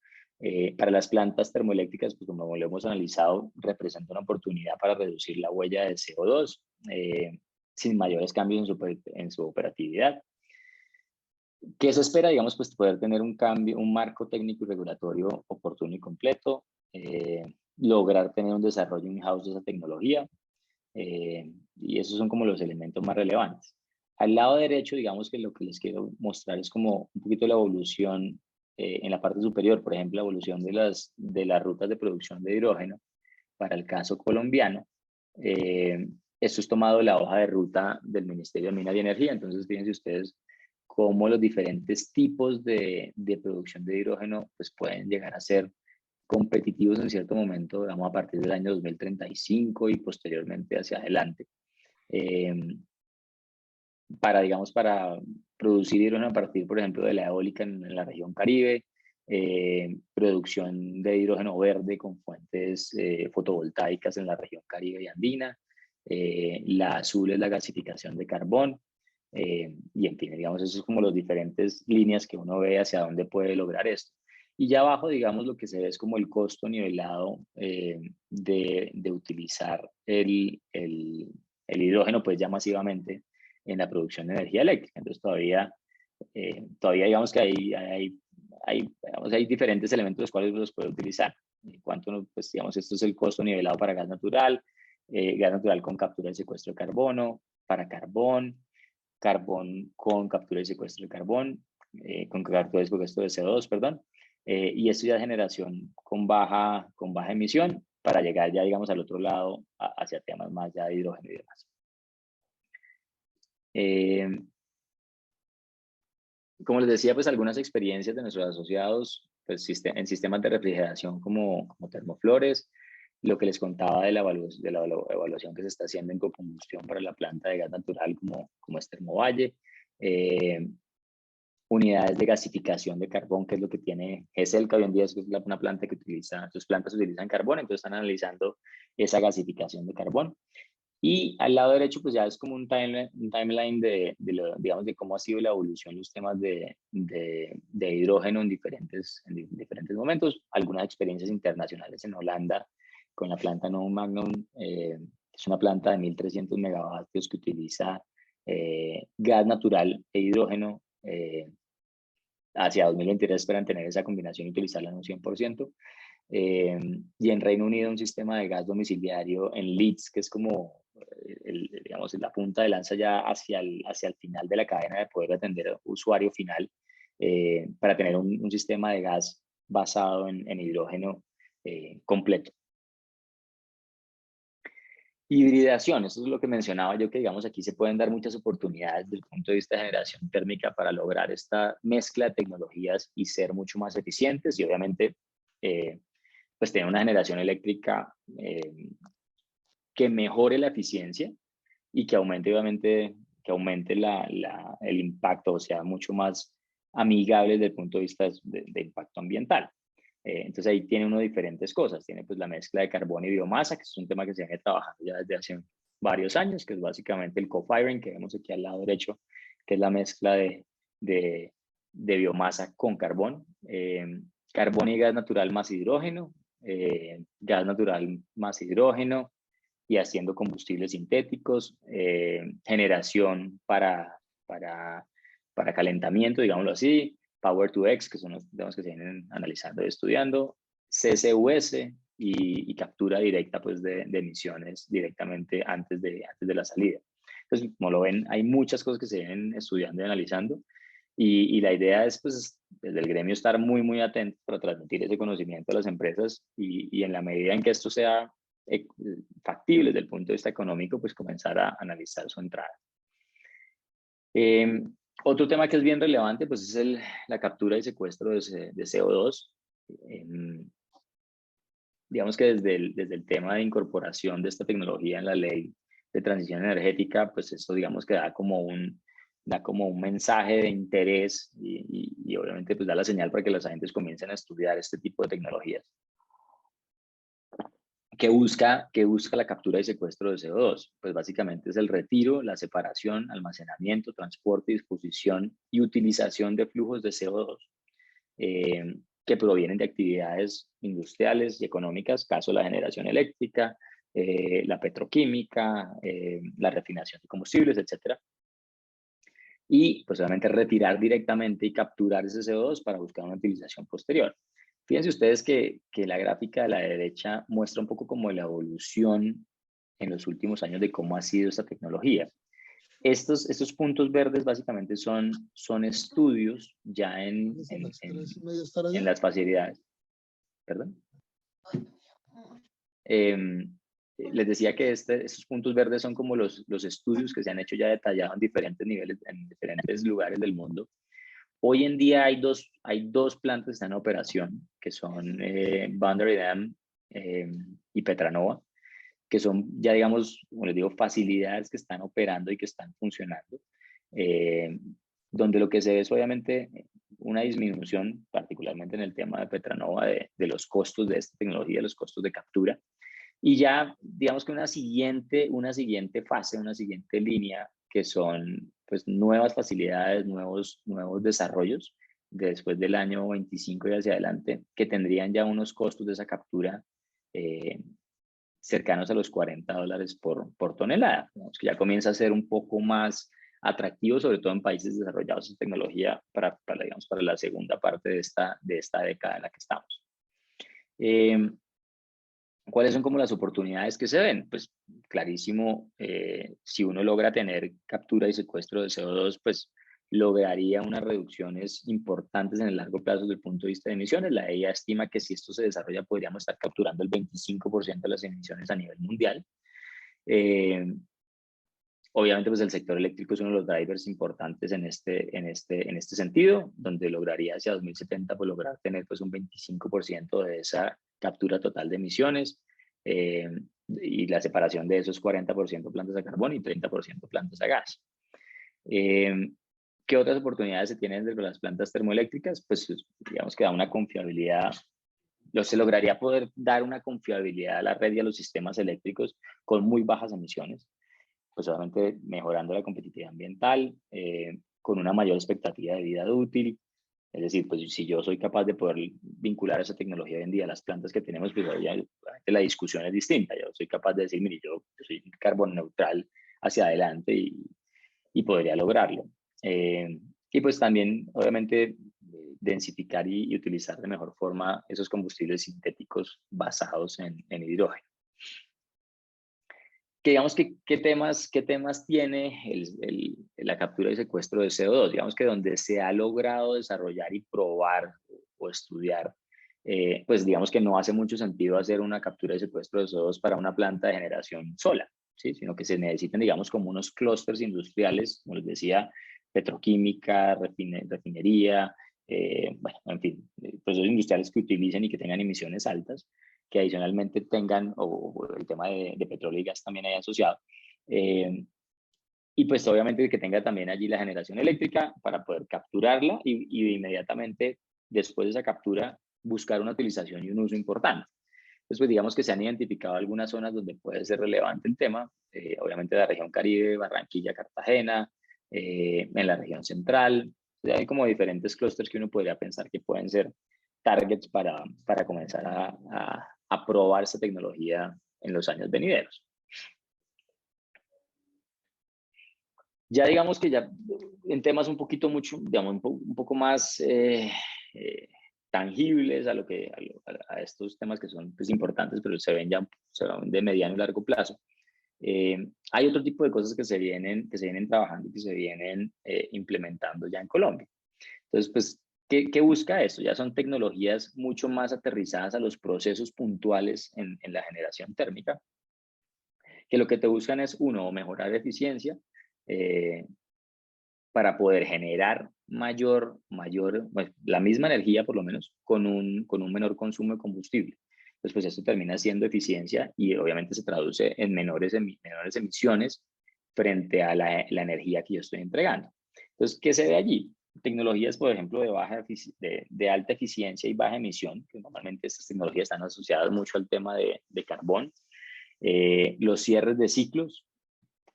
Para las plantas termoeléctricas, pues como lo hemos analizado, representa una oportunidad para reducir la huella de CO2 sin mayores cambios en su operatividad. ¿Qué se espera? Digamos, pues poder tener un cambio, un marco técnico y regulatorio oportuno y completo, lograr tener un desarrollo in-house de esa tecnología, y esos son como los elementos más relevantes. Al lado derecho, digamos que lo que les quiero mostrar es como un poquito la evolución en la parte superior, por ejemplo, la evolución de las rutas de producción de hidrógeno para el caso colombiano. Esto es tomado de la hoja de ruta del Ministerio de Minas y Energía, entonces fíjense ustedes cómo los diferentes tipos de producción de hidrógeno pues pueden llegar a ser competitivos en cierto momento, digamos a partir del año 2035 y posteriormente hacia adelante. Para producir hidrógeno a partir, por ejemplo, de la eólica en la región Caribe, producción de hidrógeno verde con fuentes fotovoltaicas en la región Caribe y andina, la azul es la gasificación de carbón, y en fin, digamos, eso es como las diferentes líneas que uno ve hacia dónde puede lograr esto. Y ya abajo, digamos, lo que se ve es como el costo nivelado de utilizar el hidrógeno, pues ya masivamente en la producción de energía eléctrica. Entonces todavía digamos que hay diferentes elementos los cuales los puede utilizar. En cuanto, pues digamos, esto es el costo nivelado para gas natural con captura y secuestro de carbono, para carbón con captura y secuestro de carbón, con captura y secuestro de CO2, perdón, y esto ya es generación con baja emisión para llegar ya, digamos, al otro lado hacia temas más ya de hidrógeno y demás. Como les decía, pues algunas experiencias de nuestros asociados pues, en sistemas de refrigeración como Termoflores, lo que les contaba de la evaluación que se está haciendo en cocombustión para la planta de gas natural como es Termovalle, unidades de gasificación de carbón, que es lo que tiene GESELCA hoy en día, es una planta que sus plantas utilizan carbón, entonces están analizando esa gasificación de carbón. Y al lado derecho, pues ya es como un timeline digamos, de cómo ha sido la evolución de los temas de hidrógeno en diferentes momentos. Algunas experiencias internacionales en Holanda con la planta No Magnum, es una planta de 1.300 megavatios que utiliza gas natural e hidrógeno. Hacia 2023 esperan tener esa combinación y utilizarla en un 100%. Y en Reino Unido un sistema de gas domiciliario en Leeds, que es como digamos, la punta de lanza ya hacia el final de la cadena de poder atender al usuario final, para tener un sistema de gas basado en hidrógeno completo. Hibridación, eso es lo que mencionaba yo, que digamos aquí se pueden dar muchas oportunidades desde el punto de vista de generación térmica para lograr esta mezcla de tecnologías y ser mucho más eficientes y obviamente pues tener una generación eléctrica que mejore la eficiencia y que aumente obviamente el impacto, o sea, mucho más amigable desde el punto de vista de impacto ambiental. Entonces ahí tiene uno diferentes cosas. Tiene pues la mezcla de carbón y biomasa, que es un tema que se viene trabajando ya desde hace varios años, que es básicamente el co-firing que vemos aquí al lado derecho, que es la mezcla de biomasa con carbón. Carbón y gas natural más hidrógeno, gas natural más hidrógeno, y haciendo combustibles sintéticos, generación para calentamiento, digámoslo así, Power to X, que son los temas que se vienen analizando y estudiando, CCUS y captura directa pues, de emisiones directamente antes de la salida. Entonces, como lo ven, hay muchas cosas que se vienen estudiando y analizando. Y la idea es, pues, desde el gremio estar muy, muy atentos para transmitir ese conocimiento a las empresas y en la medida en que esto sea factible desde el punto de vista económico, pues comenzar a analizar su entrada. Otro tema que es bien relevante, pues es la captura y secuestro de CO2. Digamos que desde el tema de incorporación de esta tecnología en la ley de transición energética, pues esto digamos que da como un mensaje de interés y obviamente pues da la señal para que los agentes comiencen a estudiar este tipo de tecnologías. ¿Qué busca la captura y secuestro de CO2? Pues básicamente es el retiro, la separación, almacenamiento, transporte, disposición y utilización de flujos de CO2 que provienen de actividades industriales y económicas, caso la generación eléctrica, la petroquímica, la refinación de combustibles, etc. Y pues obviamente retirar directamente y capturar ese CO2 para buscar una utilización posterior. Fíjense ustedes que la gráfica de la derecha muestra un poco como la evolución en los últimos años de cómo ha sido esta tecnología. Estos puntos verdes básicamente son estudios ya en las facilidades. ¿Perdón? Les decía que estos puntos verdes son como los estudios que se han hecho ya detallados en diferentes niveles, en diferentes lugares del mundo. Hoy en día hay dos plantas que están en operación, que son Boundary Dam y Petranova, que son ya, digamos, como les digo, facilidades que están operando y que están funcionando, donde lo que se ve es obviamente una disminución, particularmente en el tema de Petranova, de los costos de esta tecnología, los costos de captura, y ya, digamos que una siguiente fase, una siguiente línea, que son pues nuevas facilidades, nuevos desarrollos, después del año 25 y hacia adelante, que tendrían ya unos costos de esa captura cercanos a los $40 por tonelada. Digamos que ya comienza a ser un poco más atractivo, sobre todo en países desarrollados en tecnología, para la segunda parte de esta década en la que estamos. ¿Cuáles son como las oportunidades que se ven? Pues clarísimo, si uno logra tener captura y secuestro de CO2, pues lograría unas reducciones importantes en el largo plazo desde el punto de vista de emisiones. La EIA estima que si esto se desarrolla podríamos estar capturando el 25% de las emisiones a nivel mundial. Obviamente pues el sector eléctrico es uno de los drivers importantes en este sentido, donde lograría hacia 2070 pues lograr tener pues un 25% de esa captura total de emisiones y la separación de esos 40% plantas a carbón y 30% plantas a gas. ¿Qué otras oportunidades se tienen desde las plantas termoeléctricas? Pues digamos que da una confiabilidad, se lograría poder dar una confiabilidad a la red y a los sistemas eléctricos con muy bajas emisiones, pues obviamente mejorando la competitividad ambiental, con una mayor expectativa de vida útil. Es decir, pues si yo soy capaz de poder vincular esa tecnología hoy en día a las plantas que tenemos, pues obviamente la discusión es distinta. Yo soy capaz de decir, mire, yo soy carbón neutral hacia adelante y podría lograrlo. Y pues también, obviamente, densificar y utilizar de mejor forma esos combustibles sintéticos basados en hidrógeno. digamos que qué temas tiene la captura y secuestro de CO2. Digamos que donde se ha logrado desarrollar y probar o estudiar, pues digamos que no hace mucho sentido hacer una captura y secuestro de CO2 para una planta de generación sola, ¿sí? Sino que se necesitan, digamos, como unos clústeres industriales, como les decía, petroquímica, refinería, bueno, en fin, procesos industriales que utilicen y que tengan emisiones altas, que adicionalmente tengan, o el tema de petróleo y gas también ahí asociado. Y pues obviamente que tenga también allí la generación eléctrica para poder capturarla y de inmediatamente después de esa captura buscar una utilización y un uso importante. Entonces, pues digamos que se han identificado algunas zonas donde puede ser relevante el tema, obviamente la región Caribe, Barranquilla, Cartagena, en la región central. O sea, hay como diferentes clústeres que uno podría pensar que pueden ser targets para comenzar a probar esta tecnología en los años venideros. Ya digamos que ya en temas un poquito digamos, un poco más tangibles a estos temas que son pues, importantes, pero se ven de mediano y largo plazo. Hay otro tipo de cosas que se vienen trabajando y que se vienen implementando ya en Colombia. Entonces, pues, ¿qué busca esto? Ya son tecnologías mucho más aterrizadas a los procesos puntuales en la generación térmica, que lo que te buscan es, uno, mejorar eficiencia, para poder generar pues, la misma energía por lo menos con un menor consumo de combustible. Entonces, pues esto termina siendo eficiencia y obviamente se traduce en menores emisiones frente a la energía que yo estoy entregando. Entonces, ¿qué se ve allí? Tecnologías, por ejemplo, de alta eficiencia y baja emisión, que normalmente estas tecnologías están asociadas mucho al tema de carbón. Los cierres de ciclos,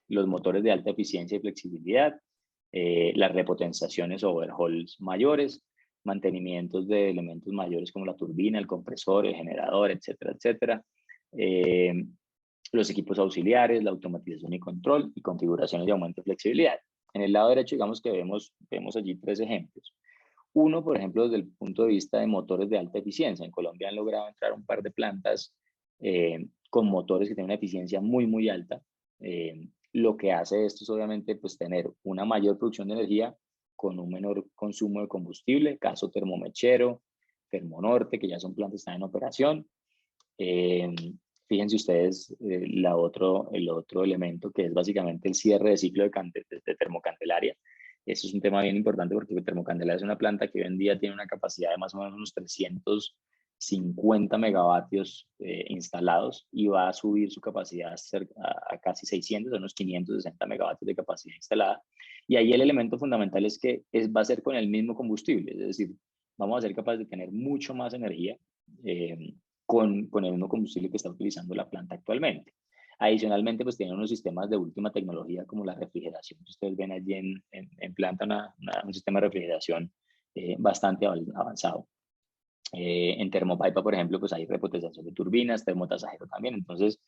los motores de alta eficiencia y flexibilidad, las repotenciaciones o overhauls mayores, mantenimientos de elementos mayores como la turbina, el compresor, el generador, etcétera, etcétera. Los equipos auxiliares, la automatización y control y configuraciones de aumento de flexibilidad. En el lado derecho, digamos que vemos allí 3 ejemplos. Uno, por ejemplo, desde el punto de vista de motores de alta eficiencia. En Colombia han logrado entrar un par de plantas con motores que tienen una eficiencia muy, muy alta. Lo que hace esto es obviamente pues tener una mayor producción de energía con un menor consumo de combustible, caso Termomechero, Termonorte, que ya son plantas que están en operación. Fíjense ustedes el otro elemento que es básicamente el cierre de ciclo de Termocandelaria. Eso es un tema bien importante porque Termocandelaria es una planta que hoy en día tiene una capacidad de más o menos unos 350 megavatios instalados y va a subir su capacidad a casi 600, a unos 560 megavatios de capacidad instalada. Y ahí el elemento fundamental es que va a ser con el mismo combustible, es decir, vamos a ser capaces de tener mucho más energía con el mismo combustible que está utilizando la planta actualmente. Adicionalmente, pues tienen unos sistemas de última tecnología como la refrigeración. Ustedes ven allí en planta un sistema de refrigeración bastante avanzado. En Termopaipa, por ejemplo, pues hay repotenciación de turbinas, termotasajero también. Entonces,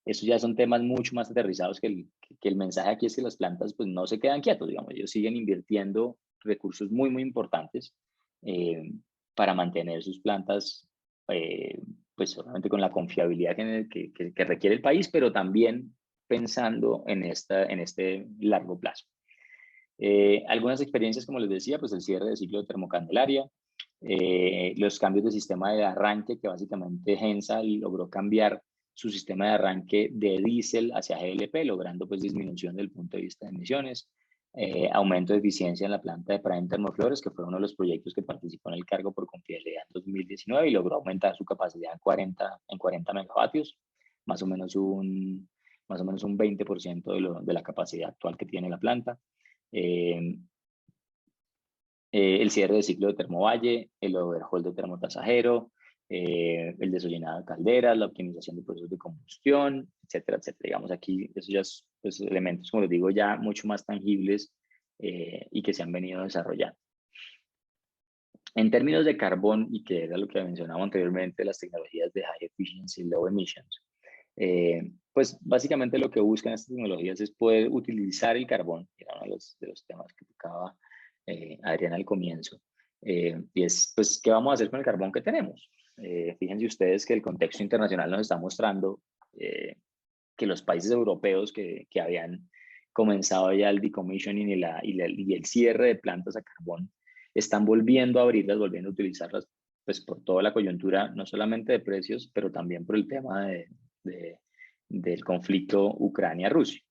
esos ya son temas mucho más aterrizados que el mensaje aquí es que las plantas pues no se quedan quietos, digamos, ellos siguen invirtiendo recursos muy, muy importantes para mantener sus plantas pues solamente con la confiabilidad que requiere el país, pero también pensando en este largo plazo. Algunas experiencias, como les decía, pues el cierre de ciclo de Termocandelaria, los cambios de sistema de arranque, que básicamente Gensa logró cambiar su sistema de arranque de diésel hacia GLP, logrando pues disminución del punto de vista de emisiones, aumento de eficiencia en la planta de Prime Termoflores, que fue uno de los proyectos que participó en el cargo por confiabilidad en 2019 y logró aumentar su capacidad en 40 megavatios, más o menos un 20% de la capacidad actual que tiene la planta. El cierre de ciclo de Termovalle, el overhaul de termotasajero, el desollinado de calderas, la optimización de procesos de combustión, etcétera, etcétera. Digamos aquí, esos ya son pues, elementos, como les digo, ya mucho más tangibles y que se han venido desarrollando. En términos de carbón, y que era lo que mencionaba anteriormente, las tecnologías de high efficiency, low emissions, pues básicamente lo que buscan estas tecnologías es poder utilizar el carbón, que era uno de los temas que tocaba Adriana al comienzo, y es, pues, ¿qué vamos a hacer con el carbón que tenemos? Fíjense ustedes que el contexto internacional nos está mostrando que los países europeos que habían comenzado ya el decommissioning y el cierre de plantas a carbón, están volviendo a abrirlas, volviendo a utilizarlas, pues por toda la coyuntura, no solamente de precios, pero también por el tema del conflicto Ucrania-Rusia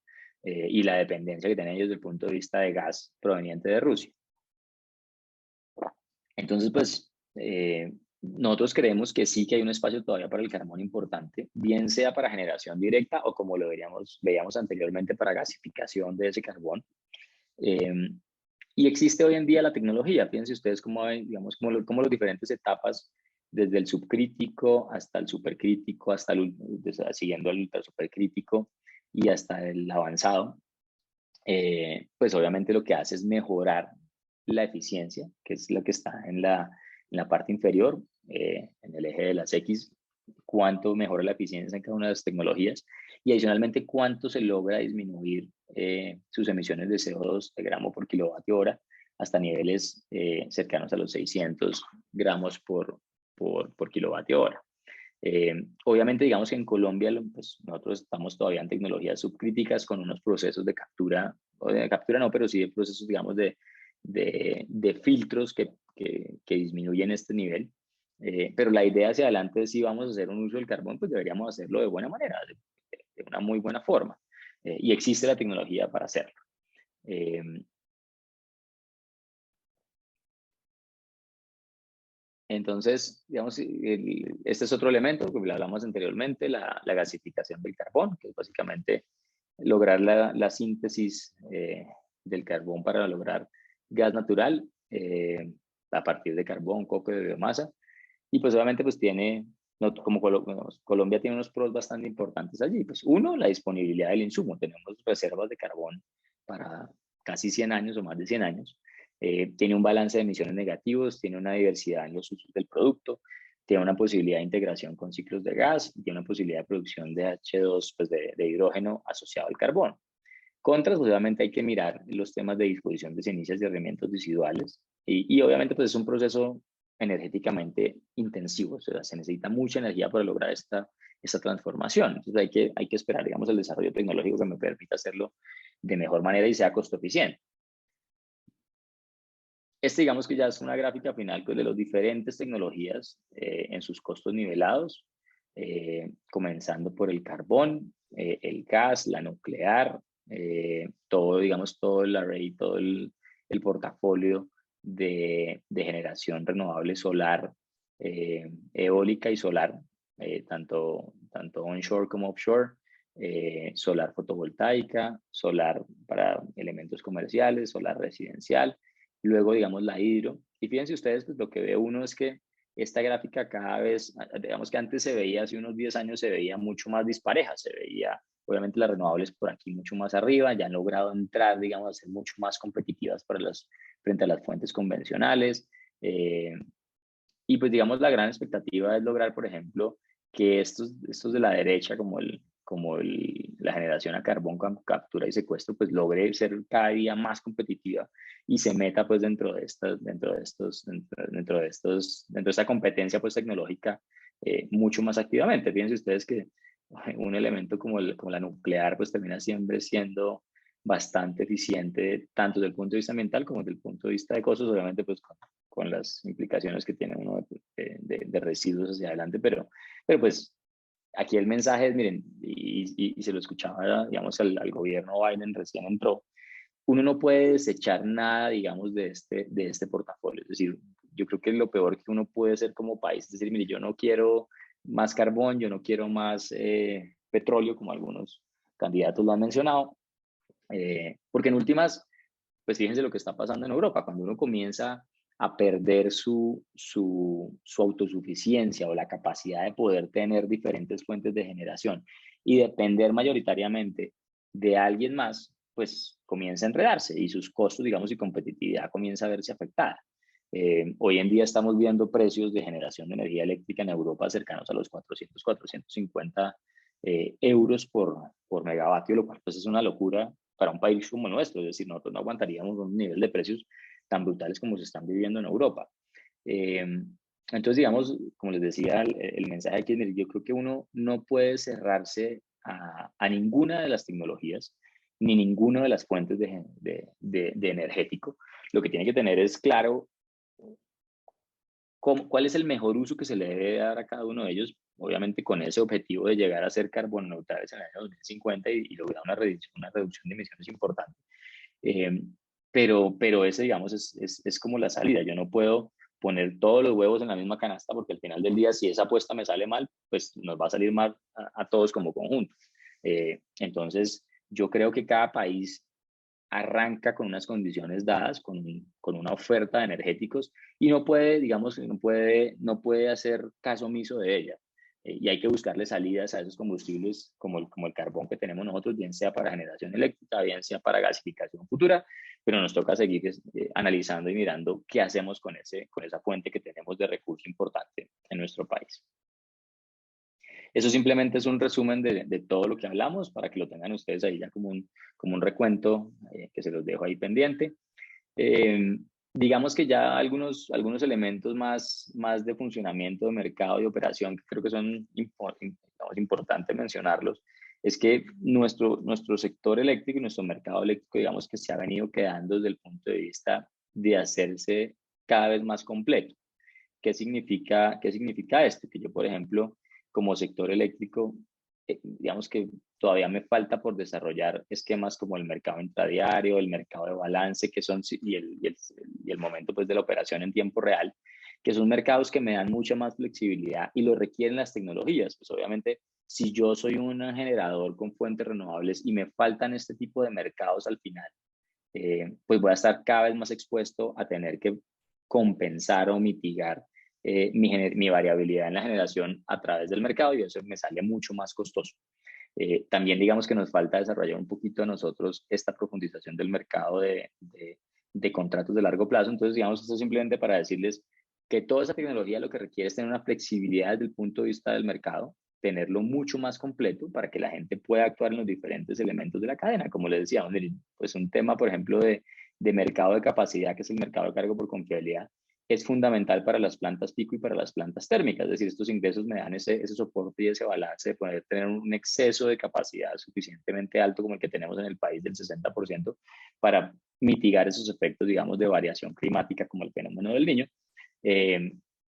y la dependencia que tienen ellos desde el punto de vista de gas proveniente de Rusia. Entonces, pues, nosotros creemos que sí que hay un espacio todavía para el carbón importante, bien sea para generación directa o como lo veíamos anteriormente para gasificación de ese carbón. Y existe hoy en día la tecnología. Fíjense ustedes cómo las diferentes etapas, desde el subcrítico hasta el supercrítico, siguiendo el ultra supercrítico y hasta el avanzado, pues obviamente lo que hace es mejorar la eficiencia, que es lo que está en la parte inferior, en el eje de las X, cuánto mejora la eficiencia en cada una de las tecnologías y adicionalmente cuánto se logra disminuir sus emisiones de CO2 de gramo por kilovatio hora hasta niveles cercanos a los 600 gramos por kilovatio hora. Obviamente, digamos que en Colombia, pues, nosotros estamos todavía en tecnologías subcríticas con unos procesos de captura, o de captura no, pero sí de procesos, digamos, de filtros que disminuyen este nivel. Pero la idea hacia adelante es si vamos a hacer un uso del carbón, pues deberíamos hacerlo de buena manera, de una muy buena forma. Y existe la tecnología para hacerlo. Entonces, digamos, este es otro elemento que hablamos anteriormente, la gasificación del carbón, que es básicamente lograr la síntesis del carbón para lograr gas natural a partir de carbón, coque, de biomasa. Y pues obviamente pues como Colombia tiene unos pros bastante importantes allí. Pues uno, la disponibilidad del insumo. Tenemos reservas de carbón para casi 100 años o más de 100 años. Tiene un balance de emisiones negativos, tiene una diversidad en los usos del producto, tiene una posibilidad de integración con ciclos de gas, tiene una posibilidad de producción de H2, pues de hidrógeno asociado al carbón. Contras, pues, obviamente hay que mirar los temas de disposición de cenizas y herramientas residuales y obviamente pues es un proceso energéticamente intensivo, o sea, se necesita mucha energía para lograr esta transformación. Entonces hay que esperar, digamos, el desarrollo tecnológico que me permita hacerlo de mejor manera y sea costo eficiente. Digamos que ya es una gráfica final pues, de las diferentes tecnologías en sus costos nivelados, comenzando por el carbón, el gas, la nuclear, todo, digamos, todo el array, todo el portafolio de generación renovable solar, eólica y solar, tanto onshore como offshore, solar fotovoltaica, solar para elementos comerciales, solar residencial, luego, digamos, la hidro. Y fíjense ustedes, pues lo que ve uno es que esta gráfica cada vez, digamos que antes se veía, hace unos 10 años se veía mucho más dispareja, se veía, obviamente las renovables por aquí mucho más arriba, ya han logrado entrar, digamos, a ser mucho más competitivas frente a las fuentes convencionales. Y pues, digamos, la gran expectativa es lograr, por ejemplo, que estos de la derecha, como la generación a carbón, captura y secuestro, pues logre ser cada día más competitiva y se meta pues dentro de esta competencia pues tecnológica mucho más activamente. Fíjense ustedes que un elemento como la nuclear pues termina siempre siendo bastante eficiente tanto desde el punto de vista ambiental como desde el punto de vista de costos, obviamente pues con las implicaciones que tiene uno de residuos hacia adelante, pero pues aquí el mensaje es, miren, y se lo escuchaba, digamos, al gobierno Biden recién entró, uno no puede desechar nada, digamos, de este portafolio. Es decir, yo creo que lo peor que uno puede hacer como país es decir, mire, yo no quiero más carbón, yo no quiero más petróleo, como algunos candidatos lo han mencionado, porque en últimas, pues fíjense lo que está pasando en Europa, cuando uno comienza a perder su autosuficiencia o la capacidad de poder tener diferentes fuentes de generación y depender mayoritariamente de alguien más, pues comienza a enredarse y sus costos, digamos, y competitividad comienza a verse afectada. Hoy en día estamos viendo precios de generación de energía eléctrica en Europa cercanos a los 400, 450 euros por megavatio, lo cual pues es una locura para un país como el nuestro, es decir, nosotros no aguantaríamos un nivel de precios tan brutales como se están viviendo en Europa. Entonces, digamos, como les decía, el mensaje aquí es, yo creo que uno no puede cerrarse a ninguna de las tecnologías ni ninguna de las fuentes de energético. Lo que tiene que tener es claro cuál es el mejor uso que se le debe dar a cada uno de ellos, obviamente con ese objetivo de llegar a ser carbono neutrales en el año 2050 y lograr una reducción de emisiones importante. Pero ese, digamos, es como la salida. Yo no puedo poner todos los huevos en la misma canasta porque al final del día, si esa apuesta me sale mal, pues nos va a salir mal a todos como conjunto. Entonces, yo creo que cada país arranca con unas condiciones dadas, con una oferta de energéticos y no puede, digamos, no puede hacer caso omiso de ella. Y hay que buscarle salidas a esos combustibles como el carbón que tenemos nosotros, bien sea para generación eléctrica, bien sea para gasificación futura, pero nos toca seguir analizando y mirando qué hacemos con esa fuente que tenemos de recurso importante en nuestro país. Eso simplemente es un resumen de todo lo que hablamos para que lo tengan ustedes ahí ya como un recuento que se los dejo ahí pendiente. Digamos que ya algunos elementos más de funcionamiento de mercado y operación que creo que son importantes mencionarlos, es que nuestro sector eléctrico y nuestro mercado eléctrico, digamos que se ha venido quedando desde el punto de vista de hacerse cada vez más completo. ¿Qué significa esto? Que yo, por ejemplo, como sector eléctrico, digamos que todavía me falta por desarrollar esquemas como el mercado intradiario, el mercado de balance, que son, y el momento pues de la operación en tiempo real, que son mercados que me dan mucha más flexibilidad y lo requieren las tecnologías. Pues obviamente, si yo soy un generador con fuentes renovables y me faltan este tipo de mercados al final, pues voy a estar cada vez más expuesto a tener que compensar o mitigar mi variabilidad en la generación a través del mercado y eso me sale mucho más costoso. También digamos que nos falta desarrollar un poquito a nosotros esta profundización del mercado de contratos de largo plazo. Entonces, digamos, esto simplemente para decirles que toda esa tecnología lo que requiere es tener una flexibilidad desde el punto de vista del mercado, tenerlo mucho más completo para que la gente pueda actuar en los diferentes elementos de la cadena. Como les decía, pues un tema, por ejemplo, de mercado de capacidad, que es el mercado de cargo por confiabilidad, es fundamental para las plantas pico y para las plantas térmicas. Es decir, estos ingresos me dan ese soporte y ese balance de poder tener un exceso de capacidad suficientemente alto como el que tenemos en el país del 60% para mitigar esos efectos, digamos, de variación climática como el fenómeno del Niño.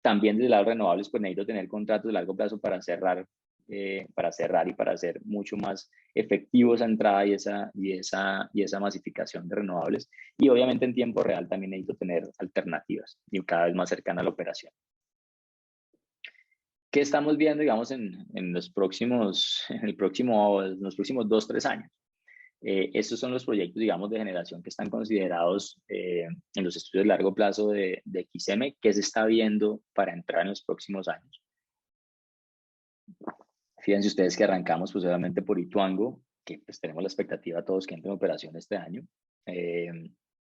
También desde el lado de renovables, pues necesito tener contratos de largo plazo para cerrar y para hacer mucho más efectivo esa entrada y esa masificación de renovables. Y obviamente en tiempo real también necesito tener alternativas y cada vez más cercana a la operación. ¿Qué estamos viendo, digamos, en los próximos 2-3 años? Estos son los proyectos, digamos, de generación que están considerados en los estudios de largo plazo de XM, que se está viendo para entrar en los próximos años. Fíjense ustedes que arrancamos pues obviamente por Ituango, que pues tenemos la expectativa todos que entre en operación este año,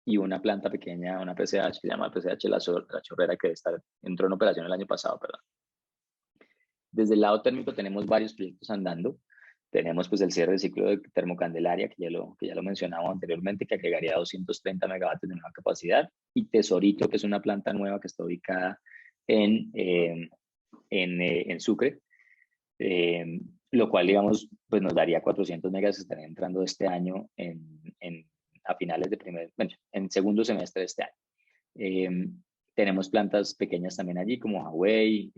y una planta pequeña, una PCH que se llama PCH La Chorrera, que entró en operación el año pasado, perdón. Desde el lado térmico tenemos varios proyectos andando. Tenemos pues el cierre del ciclo de Termocandelaria, que ya lo mencionamos anteriormente, que agregaría 230 megavatios de nueva capacidad, y Tesorito, que es una planta nueva que está ubicada en Sucre, lo cual, digamos, pues nos daría 400 megas que estarían entrando este año a finales en segundo semestre de este año. Tenemos plantas pequeñas también allí, como Huawei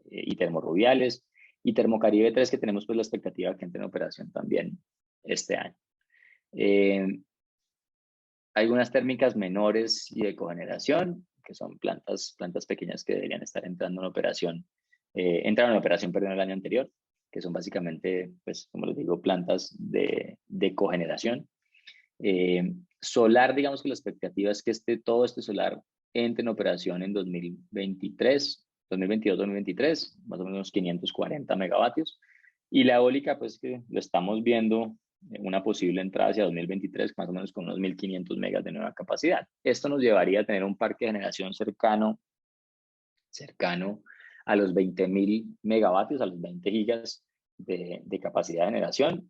y Termorrubiales, y Termocaribe 3, que tenemos pues la expectativa que entre en operación también este año. Algunas térmicas menores y de cogeneración, que son plantas pequeñas que deberían estar entrando en operación, entraron en operación, perdón, el año anterior, que son básicamente, pues, como les digo, plantas de cogeneración. Solar, digamos que la expectativa es que todo este solar entre en operación en 2022-2023, más o menos 540 megavatios. Y la eólica, pues que lo estamos viendo una posible entrada hacia 2023, más o menos con unos 1.500 megas de nueva capacidad. Esto nos llevaría a tener un parque de generación cercano a los 20.000 megavatios, a los 20 gigas de capacidad de generación,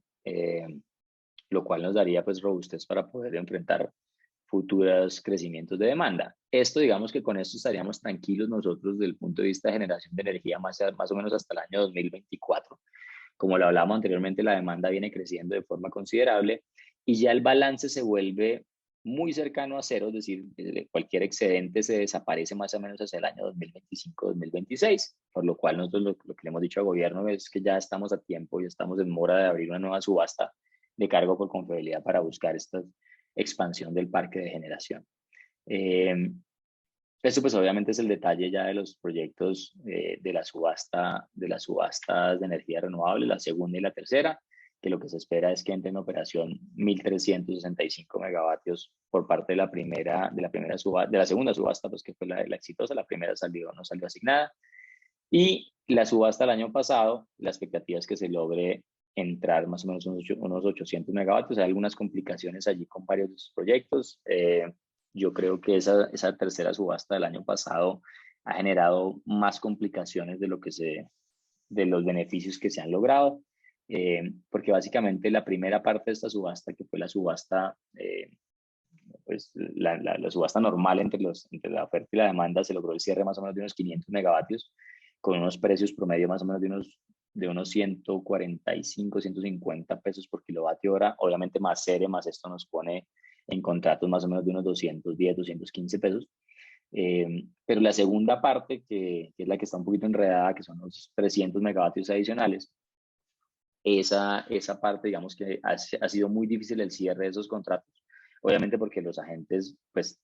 lo cual nos daría pues robustez para poder enfrentar futuros crecimientos de demanda. Esto, digamos que con esto estaríamos tranquilos nosotros desde el punto de vista de generación de energía más o menos hasta el año 2024. Como lo hablábamos anteriormente, la demanda viene creciendo de forma considerable y ya el balance se vuelve muy cercano a cero, es decir, cualquier excedente se desaparece más o menos hacia el año 2025-2026, por lo cual nosotros lo que le hemos dicho al gobierno es que ya estamos a tiempo y estamos en mora de abrir una nueva subasta de cargo por confiabilidad para buscar esta expansión del parque de generación. Esto pues obviamente es el detalle ya de los proyectos de las subastas de energía renovable, la segunda y la tercera, que lo que se espera es que entre en operación 1.365 megavatios por parte de la segunda subasta, pues que fue la exitosa, la primera no salió asignada. Y la subasta del año pasado, la expectativa es que se logre entrar más o menos unos 800 megavatios. Hay algunas complicaciones allí con varios de sus proyectos. Yo creo que esa tercera subasta del año pasado ha generado más complicaciones de los beneficios que se han logrado, porque básicamente la primera parte de esta subasta, que fue la subasta, pues la subasta normal entre la oferta y la demanda, se logró el cierre más o menos de unos 500 megavatios, con unos precios promedio más o menos de unos 145, 150 pesos por kilovatio hora, obviamente más serie, más esto nos pone en contratos más o menos de unos 210, 215 pesos. Pero la segunda parte, que es la que está un poquito enredada, que son los 300 megavatios adicionales, esa parte, digamos que ha sido muy difícil el cierre de esos contratos, obviamente porque los agentes, pues,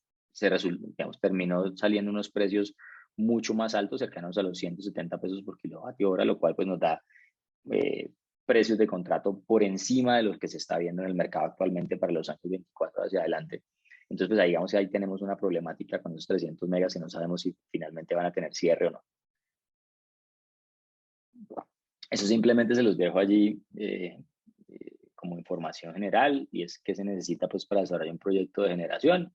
terminó saliendo unos precios mucho más altos, cercanos a los 170 pesos por kilovatio hora, lo cual pues nos da precios de contrato por encima de los que se está viendo en el mercado actualmente para los años 24 hacia adelante. Entonces, pues ahí, digamos, ahí tenemos una problemática con los 300 megas y no sabemos si finalmente van a tener cierre o no. Eso simplemente se los dejo allí como información general, y es que se necesita pues para desarrollar un proyecto de generación,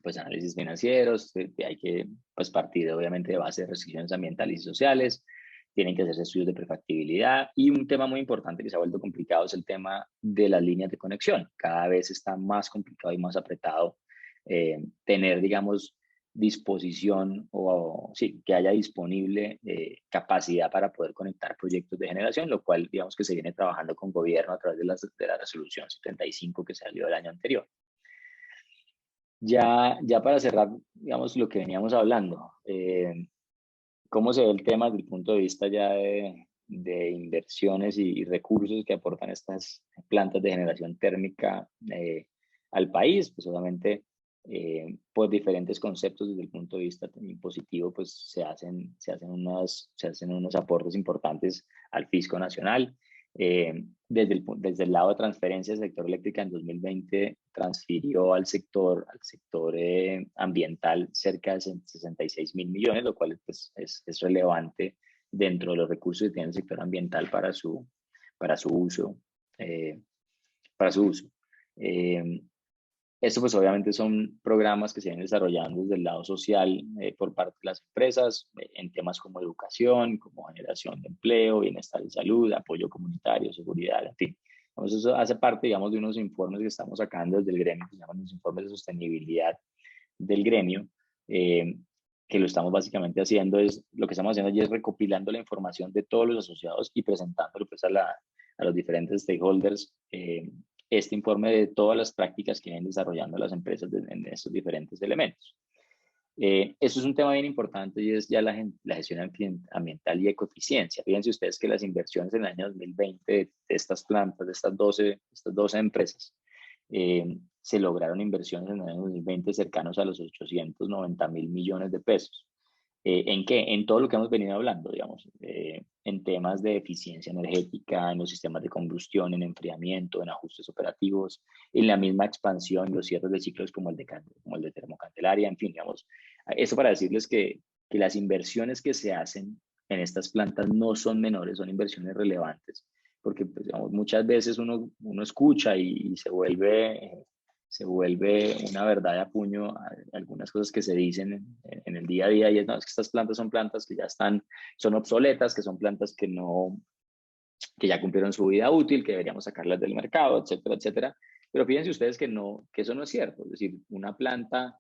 pues análisis financieros, hay que pues partir obviamente de base de restricciones ambientales y sociales, tienen que hacerse estudios de prefactibilidad, y un tema muy importante que se ha vuelto complicado es el tema de las líneas de conexión. Cada vez está más complicado y más apretado tener, digamos, disposición sí, que haya disponible capacidad para poder conectar proyectos de generación, lo cual digamos que se viene trabajando con gobierno a través de la resolución 75 que salió el año anterior. Ya para cerrar, digamos, lo que veníamos hablando, ¿cómo se ve el tema desde el punto de vista ya de inversiones y recursos que aportan estas plantas de generación térmica al país? Pues obviamente por diferentes conceptos desde el punto de vista impositivo, pues se hacen unos aportes importantes al fisco nacional. Desde el lado de transferencias, el sector eléctrica en 2020 transfirió al sector ambiental cerca de 66.000 millones, lo cual pues, es relevante dentro de los recursos que tiene el sector ambiental para su uso. Esto pues obviamente son programas que se vienen desarrollando desde el lado social por parte de las empresas en temas como educación, como generación de empleo, bienestar y salud, apoyo comunitario, seguridad, en fin. Entonces eso hace parte, digamos, de unos informes que estamos sacando desde el gremio, que se llaman los informes de sostenibilidad del gremio, que lo estamos básicamente haciendo lo que estamos haciendo allí es recopilando la información de todos los asociados y presentándolo pues a los diferentes stakeholders, este informe de todas las prácticas que vienen desarrollando las empresas en estos diferentes elementos. Eso es un tema bien importante y es ya la gestión ambiental y ecoeficiencia. Fíjense ustedes que las inversiones en el año 2020 de estas plantas, de estas 12 empresas, se lograron inversiones en el año 2020 cercanos a los 890.000 millones de pesos. ¿En qué? En todo lo que hemos venido hablando, digamos, en temas de eficiencia energética, en los sistemas de combustión, en enfriamiento, en ajustes operativos, en la misma expansión, los cierres de ciclos como el de Termocandelaria, en fin, digamos, eso para decirles que las inversiones que se hacen en estas plantas no son menores, son inversiones relevantes, porque pues, digamos, muchas veces uno escucha y se vuelve una verdad de apuño a algunas cosas que se dicen en el día a día, y es que estas plantas son plantas que ya son obsoletas, que son plantas que ya cumplieron su vida útil, que deberíamos sacarlas del mercado, etcétera, etcétera. Pero fíjense ustedes que eso no es cierto. Es decir, una planta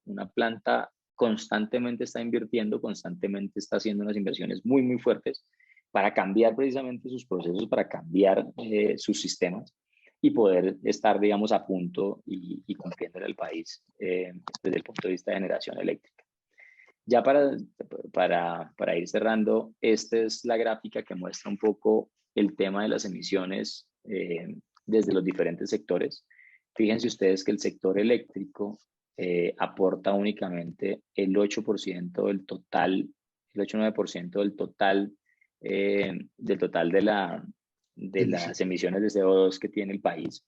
constantemente está invirtiendo, constantemente está haciendo unas inversiones muy, muy fuertes para cambiar precisamente sus procesos, para cambiar sus sistemas y poder estar, digamos, a punto y cumpliendo en el país desde el punto de vista de generación eléctrica. Ya para ir cerrando, esta es la gráfica que muestra un poco el tema de las emisiones desde los diferentes sectores. Fíjense ustedes que el sector eléctrico aporta únicamente el 8% del total, el 8-9% del total de las emisiones de CO2 que tiene el país.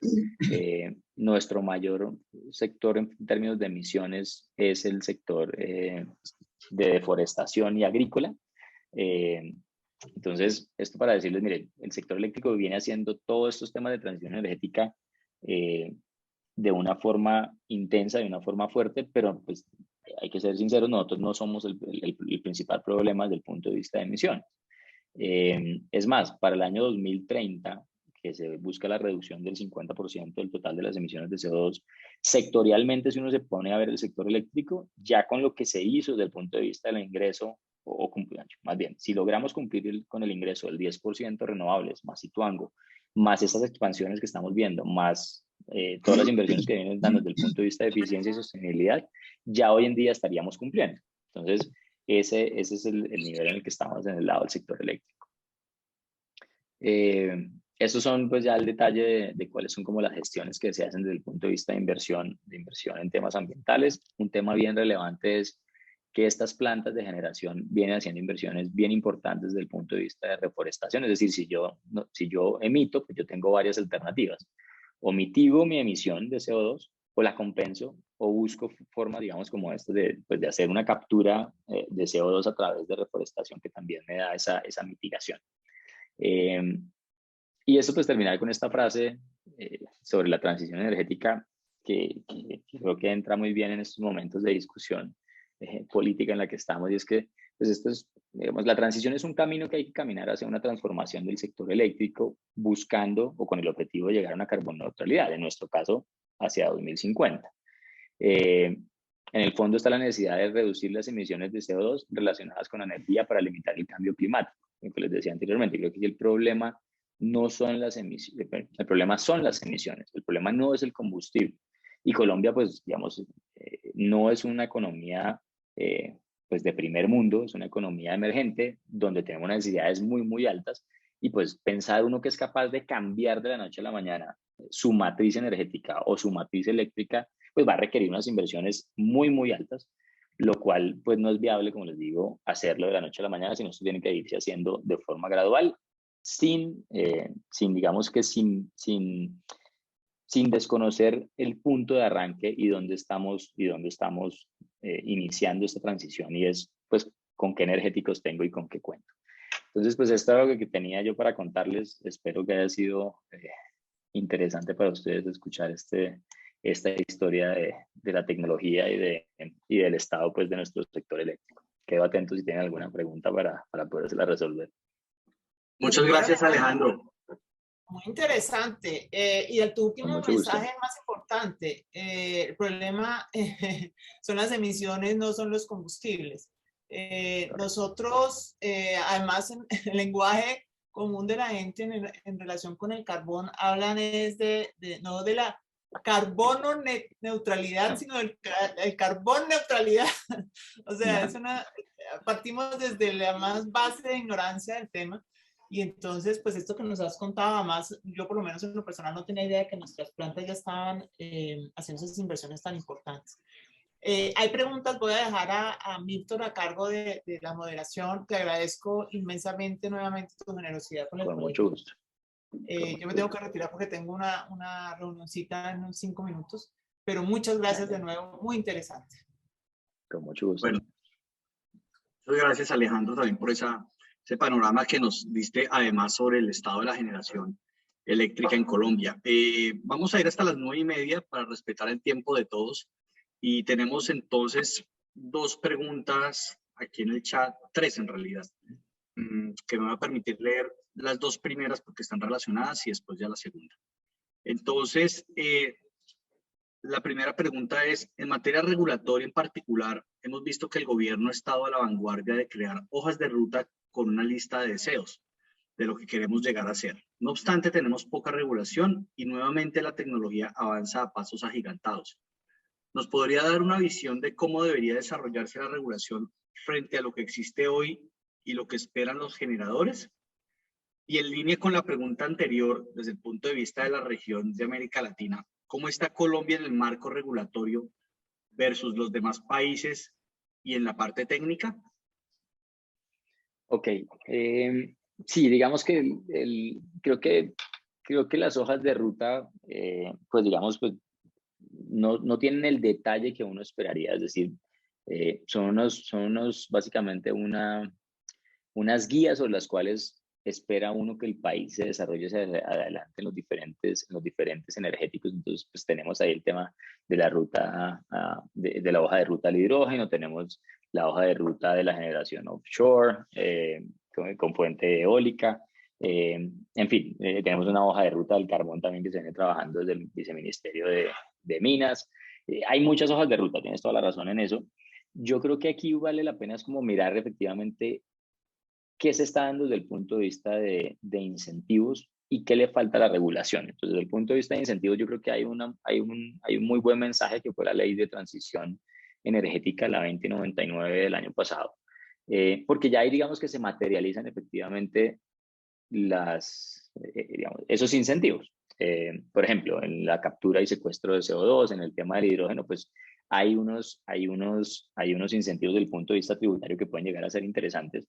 Nuestro mayor sector en términos de emisiones es el sector de deforestación y agrícola. Entonces, esto para decirles, miren, el sector eléctrico viene haciendo todos estos temas de transición energética de una forma intensa, de una forma fuerte, pero pues hay que ser sinceros, nosotros no somos el principal problema desde el punto de vista de emisiones. Es más, para el año 2030, que se busca la reducción del 50% del total de las emisiones de CO2, sectorialmente, si uno se pone a ver el sector eléctrico, ya con lo que se hizo desde el punto de vista del ingreso, más bien, si logramos cumplir con el ingreso del 10% renovables, más Ituango, más estas expansiones que estamos viendo, más todas las inversiones que vienen dando desde el punto de vista de eficiencia y sostenibilidad, ya hoy en día estaríamos cumpliendo. Entonces, ese es el nivel en el que estamos en el lado del sector eléctrico. Estos son pues ya el detalle de cuáles son como las gestiones que se hacen desde el punto de vista de inversión en temas ambientales. Un tema bien relevante es que estas plantas de generación vienen haciendo inversiones bien importantes desde el punto de vista de reforestación. Es decir, si yo emito, pues yo tengo varias alternativas. O mitigo mi emisión de CO2, o la compenso, o busco formas, digamos, como esta de hacer una captura de CO2 a través de reforestación, que también me da esa mitigación. Y eso pues terminar con esta frase sobre la transición energética que creo que entra muy bien en estos momentos de discusión política en la que estamos, y es que pues esto es, digamos, la transición es un camino que hay que caminar hacia una transformación del sector eléctrico buscando o con el objetivo de llegar a una carbono neutralidad, en nuestro caso hacia 2050. En el fondo está la necesidad de reducir las emisiones de CO2 relacionadas con la energía para limitar el cambio climático, lo que les decía anteriormente. Creo que el problema no son las emisiones, el problema son las emisiones, el problema no es el combustible. Y Colombia, pues, digamos, no es una economía pues de primer mundo, es una economía emergente donde tenemos necesidades muy, muy altas, y pues pensar uno que es capaz de cambiar de la noche a la mañana su matriz energética o su matriz eléctrica, pues va a requerir unas inversiones muy, muy altas, lo cual pues no es viable, como les digo, hacerlo de la noche a la mañana, sino esto tiene que irse haciendo de forma gradual, sin digamos que sin desconocer el punto de arranque y dónde estamos iniciando esta transición, y es pues con qué energéticos tengo y con qué cuento. Entonces pues esto es lo que tenía yo para contarles. Espero que haya sido interesante para ustedes escuchar esta historia de la tecnología y del estado pues de nuestro sector eléctrico. Quedo atento si tienen alguna pregunta para podérsela resolver. Muchas gracias, Alejandro. Muy interesante. Y el tu último mensaje es más importante. El problema son las emisiones, no son los combustibles. Nosotros, además, en el lenguaje común de la gente en relación con el carbón, hablan no de la carbono neutralidad, sino del carbón neutralidad. O sea, partimos desde la más base de ignorancia del tema. Y entonces, pues esto que nos has contado, además, yo por lo menos en lo personal no tenía idea de que nuestras plantas ya estaban haciendo esas inversiones tan importantes. Hay preguntas, voy a dejar a Milton a cargo de la moderación. Te agradezco inmensamente nuevamente tu generosidad con el Con mucho gusto. Yo me tengo que retirar porque tengo una reunioncita en unos 5 minutos, pero muchas gracias de nuevo, muy interesante. Con mucho gusto. Bueno, muchas gracias, Alejandro, también por ese panorama que nos diste, además, sobre el estado de la generación eléctrica en Colombia. Vamos a ir hasta las 9:30 para respetar el tiempo de todos, y tenemos entonces 2 preguntas aquí en el chat, 3 en realidad, que me va a permitir leer las 2 primeras porque están relacionadas y después ya la segunda. Entonces, la primera pregunta es, en materia regulatoria en particular, hemos visto que el gobierno ha estado a la vanguardia de crear hojas de ruta con una lista de deseos. de lo que queremos llegar a ser. No obstante, tenemos poca regulación y nuevamente la tecnología avanza a pasos agigantados. ¿Nos podría dar una visión de cómo debería desarrollarse la regulación frente a lo que existe hoy y lo que esperan los generadores? Y en línea con la pregunta anterior, desde el punto de vista de la región de América Latina, ¿cómo está Colombia en el marco regulatorio versus los demás países y en la parte técnica? Ok, sí, digamos que creo que las hojas de ruta, pues digamos, pues no tienen el detalle que uno esperaría, es decir, son básicamente unas guías sobre las cuales espera uno que el país se desarrolle hacia adelante en los diferentes energéticos. Entonces, pues tenemos ahí el tema de la ruta, de la hoja de ruta al hidrógeno, tenemos la hoja de ruta de la generación offshore, con fuente eólica, en fin, tenemos una hoja de ruta del carbón también que se viene trabajando desde el Viceministerio de Minas. Hay muchas hojas de ruta, tienes toda la razón en eso. Yo creo que aquí vale la pena es como mirar efectivamente qué se está dando desde el punto de vista de incentivos y qué le falta a la regulación. Entonces, desde el punto de vista de incentivos, yo creo que hay un muy buen mensaje que fue la Ley de Transición Energética, la 2099 del año pasado, porque ya ahí digamos que se materializan efectivamente esos incentivos. Por ejemplo, en la captura y secuestro de CO2, en el tema del hidrógeno, pues hay unos incentivos desde el punto de vista tributario que pueden llegar a ser interesantes.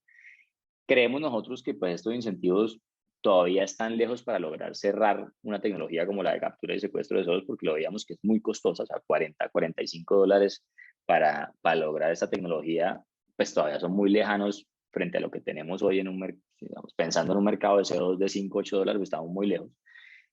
Creemos nosotros que pues estos incentivos todavía están lejos para lograr cerrar una tecnología como la de captura y secuestro de CO2, porque lo veíamos que es muy costosa, o sea, $40-45 para lograr esta tecnología, pues todavía son muy lejanos frente a lo que tenemos hoy en un mercado, pensando en un mercado de CO2 de $5-8, pues estamos muy lejos.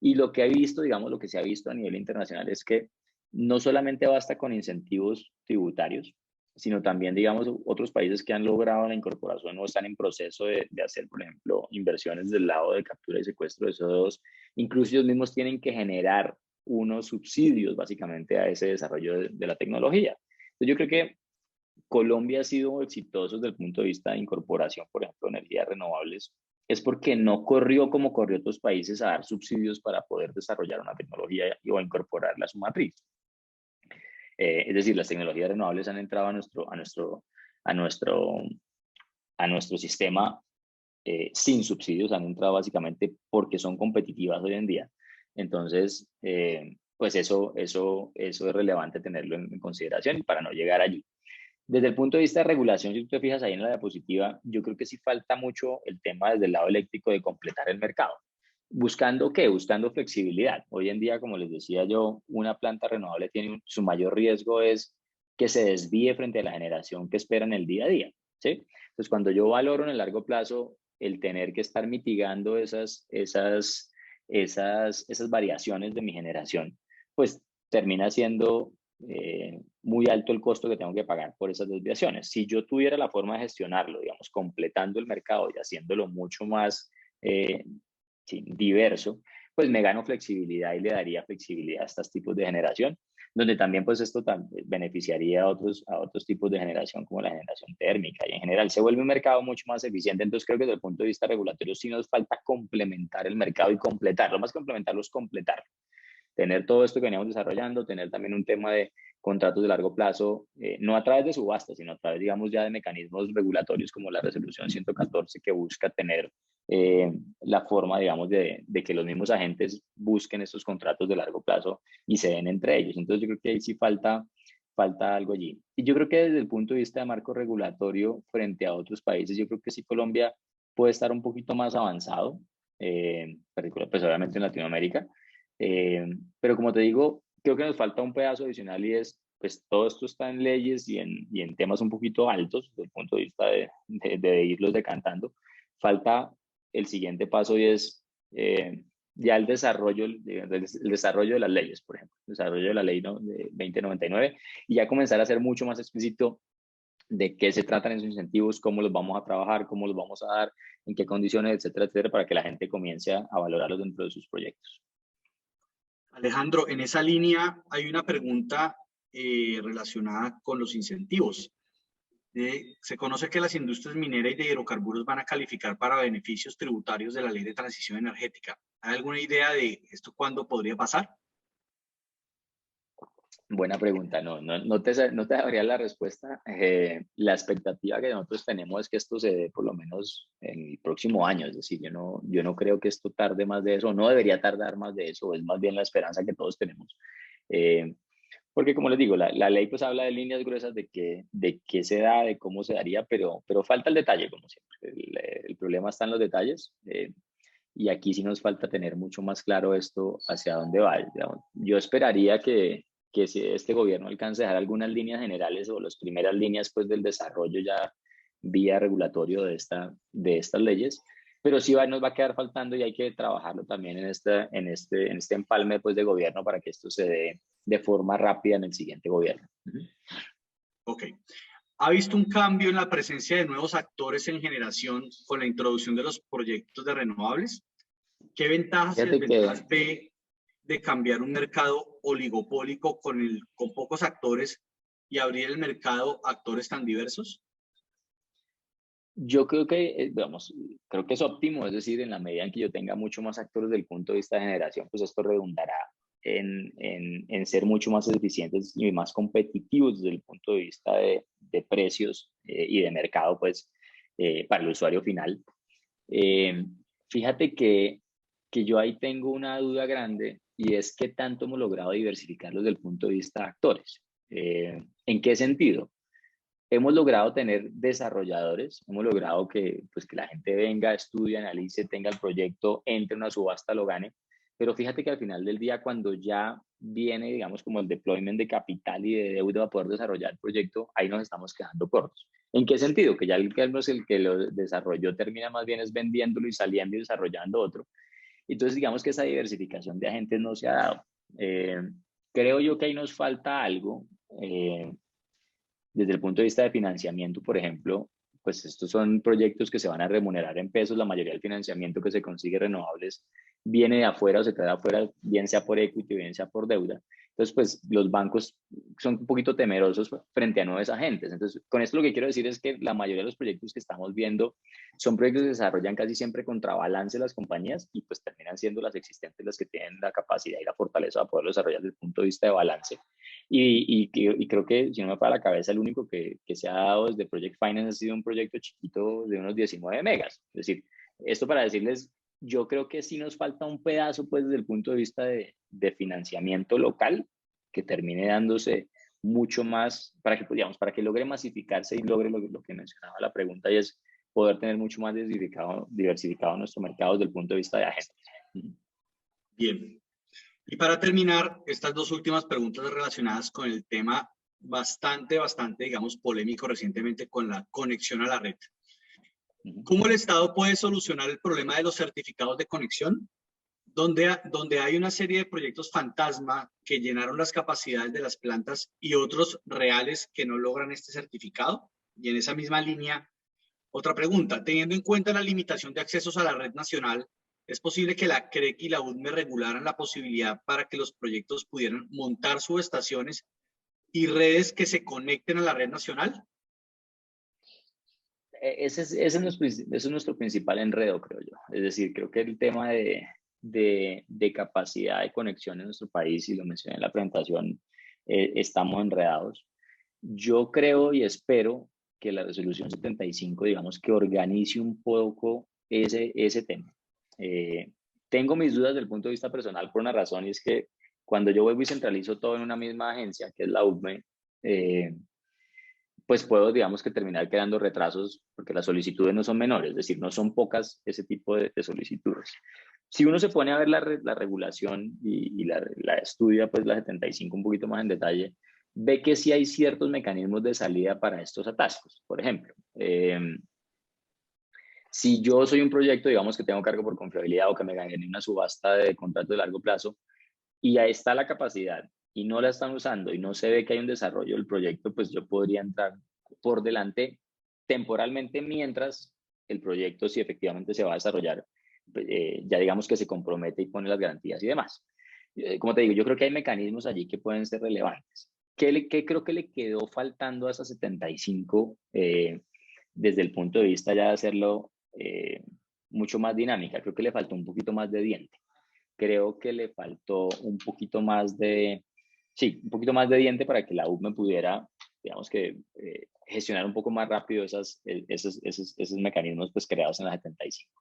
Y lo que lo que se ha visto a nivel internacional es que no solamente basta con incentivos tributarios, sino también, digamos, otros países que han logrado la incorporación o están en proceso de hacer, por ejemplo, inversiones del lado de captura y secuestro de CO2, incluso ellos mismos tienen que generar unos subsidios básicamente a ese desarrollo de la tecnología. Entonces, yo creo que Colombia ha sido exitoso desde el punto de vista de incorporación, por ejemplo, de energías renovables, es porque no corrió como corrió otros países a dar subsidios para poder desarrollar una tecnología o incorporarla a su matriz. Es decir, las tecnologías renovables han entrado a nuestro sistema sin subsidios, han entrado básicamente porque son competitivas hoy en día. Entonces, pues eso es relevante tenerlo en consideración para no llegar allí. Desde el punto de vista de regulación, si tú te fijas ahí en la diapositiva, yo creo que sí falta mucho el tema desde el lado eléctrico de completar el mercado. ¿Buscando qué? Buscando flexibilidad. Hoy en día, como les decía yo, una planta renovable tiene su mayor riesgo es que se desvíe frente a la generación que espera en el día a día, ¿sí? Entonces, cuando yo valoro en el largo plazo el tener que estar mitigando esas variaciones de mi generación, pues termina siendo muy alto el costo que tengo que pagar por esas desviaciones. Si yo tuviera la forma de gestionarlo, digamos, completando el mercado y haciéndolo mucho más diverso, pues me gano flexibilidad y le daría flexibilidad a estos tipos de generación, donde también pues esto beneficiaría a otros tipos de generación como la generación térmica y en general se vuelve un mercado mucho más eficiente. Entonces creo que desde el punto de vista regulatorio sí nos falta complementar el mercado y completarlo, más que complementarlo es completarlo. Tener todo esto que veníamos desarrollando, tener también un tema de contratos de largo plazo, no a través de subastas, sino a través, digamos, ya de mecanismos regulatorios como la resolución 114 que busca tener la forma, digamos, de que los mismos agentes busquen estos contratos de largo plazo y se den entre ellos. Entonces yo creo que ahí sí falta algo allí. Y yo creo que desde el punto de vista de marco regulatorio frente a otros países, yo creo que sí Colombia puede estar un poquito más avanzado, pues obviamente en Latinoamérica. Pero como te digo, creo que nos falta un pedazo adicional y es, pues todo esto está en leyes y en temas un poquito altos desde el punto de vista de irlos decantando. Falta el siguiente paso y es ya el desarrollo de las leyes, por ejemplo, el desarrollo de la ley, ¿no?, de 2099 y ya comenzar a ser mucho más explícito de qué se tratan esos incentivos, cómo los vamos a trabajar, cómo los vamos a dar, en qué condiciones, etcétera, etcétera, para que la gente comience a valorarlos dentro de sus proyectos. Alejandro, en esa línea hay una pregunta relacionada con los incentivos. Se conoce que las industrias mineras y de hidrocarburos van a calificar para beneficios tributarios de la Ley de Transición Energética. ¿Hay alguna idea de esto cuándo podría pasar? Buena pregunta, no te sabría la respuesta. La expectativa que nosotros tenemos es que esto se dé por lo menos en el próximo año, es decir, yo no creo que esto tarde más de eso, no debería tardar más de eso, es más bien la esperanza que todos tenemos. Porque como les digo, la ley pues habla de líneas gruesas de qué se da, de cómo se daría, pero falta el detalle, como siempre. El problema está en los detalles. Y aquí sí nos falta tener mucho más claro esto hacia dónde va. Digamos. Yo esperaría que si este gobierno alcance a dejar algunas líneas generales o las primeras líneas pues, del desarrollo ya vía regulatorio de estas leyes, pero sí nos va a quedar faltando y hay que trabajarlo también en este empalme pues, de gobierno para que esto se dé de forma rápida en el siguiente gobierno. Ok. ¿Ha visto un cambio en la presencia de nuevos actores en generación con la introducción de los proyectos de renovables? ¿Qué ventajas y desventajas ve de cambiar un mercado oligopólico con pocos actores y abrir el mercado a actores tan diversos? Yo creo que, creo que es óptimo, es decir, en la medida en que yo tenga mucho más actores desde el punto de vista de generación, pues esto redundará en ser mucho más eficientes y más competitivos desde el punto de vista de precios y de mercado, pues, para el usuario final. Fíjate que yo ahí tengo una duda grande y es qué tanto hemos logrado diversificarlos desde el punto de vista de actores. ¿En qué sentido? Hemos logrado tener desarrolladores, hemos logrado que la gente venga, estudie, analice, tenga el proyecto, entre en una subasta, lo gane. Pero fíjate que al final del día, cuando ya viene, digamos, como el deployment de capital y de deuda para poder desarrollar el proyecto, ahí nos estamos quedando cortos. ¿En qué sentido? Que ya el que lo desarrolló termina más bien es vendiéndolo y saliendo y desarrollando otro. Entonces, digamos que esa diversificación de agentes no se ha dado. Creo yo que ahí nos falta algo. Desde el punto de vista de financiamiento, por ejemplo, pues estos son proyectos que se van a remunerar en pesos. La mayoría del financiamiento que se consigue renovables viene de afuera o se trae de afuera, bien sea por equity, bien sea por deuda. Entonces, pues los bancos son un poquito temerosos frente a nuevos agentes. Entonces, con esto lo que quiero decir es que la mayoría de los proyectos que estamos viendo son proyectos que se desarrollan casi siempre contra balance de las compañías y pues terminan siendo las existentes las que tienen la capacidad y la fortaleza de poderlo desarrollar desde el punto de vista de balance. Y creo que, si no me falla la cabeza, el único que se ha dado desde Project Finance ha sido un proyecto chiquito de unos 19 megas. Es decir, esto para decirles, yo creo que sí nos falta un pedazo, pues, desde el punto de vista de financiamiento local, que termine dándose mucho más, para que, digamos, para que logre masificarse y logre lo que mencionaba la pregunta, y es poder tener mucho más diversificado nuestro mercado desde el punto de vista de agentes. Bien. Y para terminar, estas dos últimas preguntas relacionadas con el tema bastante, digamos, polémico recientemente con la conexión a la red. ¿Cómo el Estado puede solucionar el problema de los certificados de conexión? Donde hay una serie de proyectos fantasma que llenaron las capacidades de las plantas y otros reales que no logran este certificado. Y en esa misma línea, otra pregunta, teniendo en cuenta la limitación de accesos a la red nacional, ¿es posible que la CREC y la UDME regularan la posibilidad para que los proyectos pudieran montar subestaciones y redes que se conecten a la red nacional? Ese es nuestro principal enredo, creo yo. Es decir, creo que el tema de capacidad de conexión en nuestro país, y lo mencioné en la presentación, estamos enredados. Yo creo y espero que la resolución 75, digamos, que organice un poco ese tema. Tengo mis dudas desde el punto de vista personal por una razón, y es que cuando yo vuelvo y centralizo todo en una misma agencia, que es la UDME, pues puedo, digamos, que terminar quedando retrasos porque las solicitudes no son menores, es decir, no son pocas ese tipo de solicitudes. Si uno se pone a ver la regulación y la estudia, pues la 75 un poquito más en detalle, ve que sí hay ciertos mecanismos de salida para estos atascos. Por ejemplo, si yo soy un proyecto, digamos, que tengo cargo por confiabilidad o que me gané en una subasta de contrato de largo plazo y ahí está la capacidad y no la están usando y no se ve que hay un desarrollo del proyecto, pues yo podría entrar por delante temporalmente mientras el proyecto, si efectivamente se va a desarrollar, ya digamos que se compromete y pone las garantías y demás. Como te digo, yo creo que hay mecanismos allí que pueden ser relevantes. ¿Qué creo que le quedó faltando a esas 75 desde el punto de vista ya de hacerlo mucho más dinámica? Creo que le faltó un poquito más de diente. Creo que le faltó un poquito más de, sí, un poquito más de diente para que la UME pudiera, digamos que, gestionar un poco más rápido esos mecanismos pues, creados en la 75.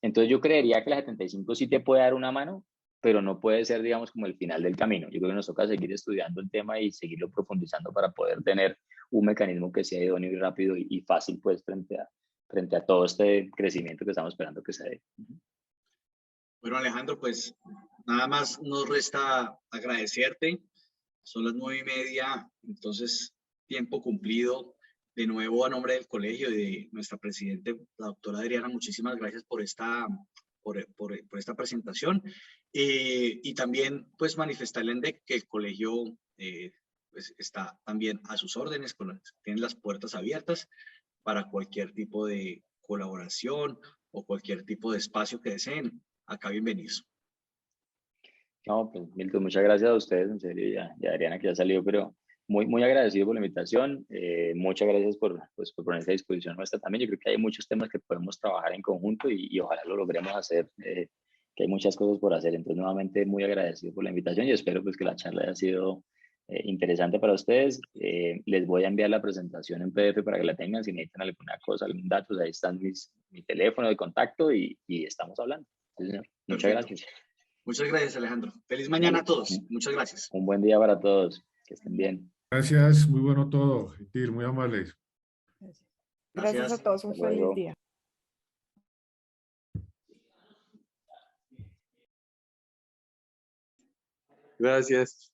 Entonces yo creería que la 75 sí te puede dar una mano, pero no puede ser, digamos, como el final del camino. Yo creo que nos toca seguir estudiando el tema y seguirlo profundizando para poder tener un mecanismo que sea idóneo y rápido y fácil, pues, frente a todo este crecimiento que estamos esperando que se dé. Bueno, Alejandro, pues nada más nos resta agradecerte. Son las 9:30, entonces tiempo cumplido. De nuevo, a nombre del colegio y de nuestra presidenta, la doctora Adriana, muchísimas gracias por esta presentación. Y también, pues, manifestarle en DEC que el colegio pues, está también a sus órdenes, tiene las puertas abiertas para cualquier tipo de colaboración o cualquier tipo de espacio que deseen. Acá bienvenidos. No, pues Milton, muchas gracias a ustedes, en serio, ya Adriana que ya salió, pero muy agradecido por la invitación, muchas gracias por ponerse a disposición nuestra también. Yo creo que hay muchos temas que podemos trabajar en conjunto y ojalá lo logremos hacer, que hay muchas cosas por hacer. Entonces, nuevamente, muy agradecido por la invitación y espero pues que la charla haya sido interesante para ustedes. Les voy a enviar la presentación en PDF para que la tengan, si necesitan alguna cosa, algún dato, pues ahí están mi teléfono de contacto y estamos hablando. Sí, señor. Muchas gracias. Muchas gracias, Alejandro. Feliz mañana a todos. Muchas gracias. Un buen día para todos. Que estén bien. Gracias, muy bueno todo, gentil, muy amables. Gracias a todos, un feliz día. Gracias.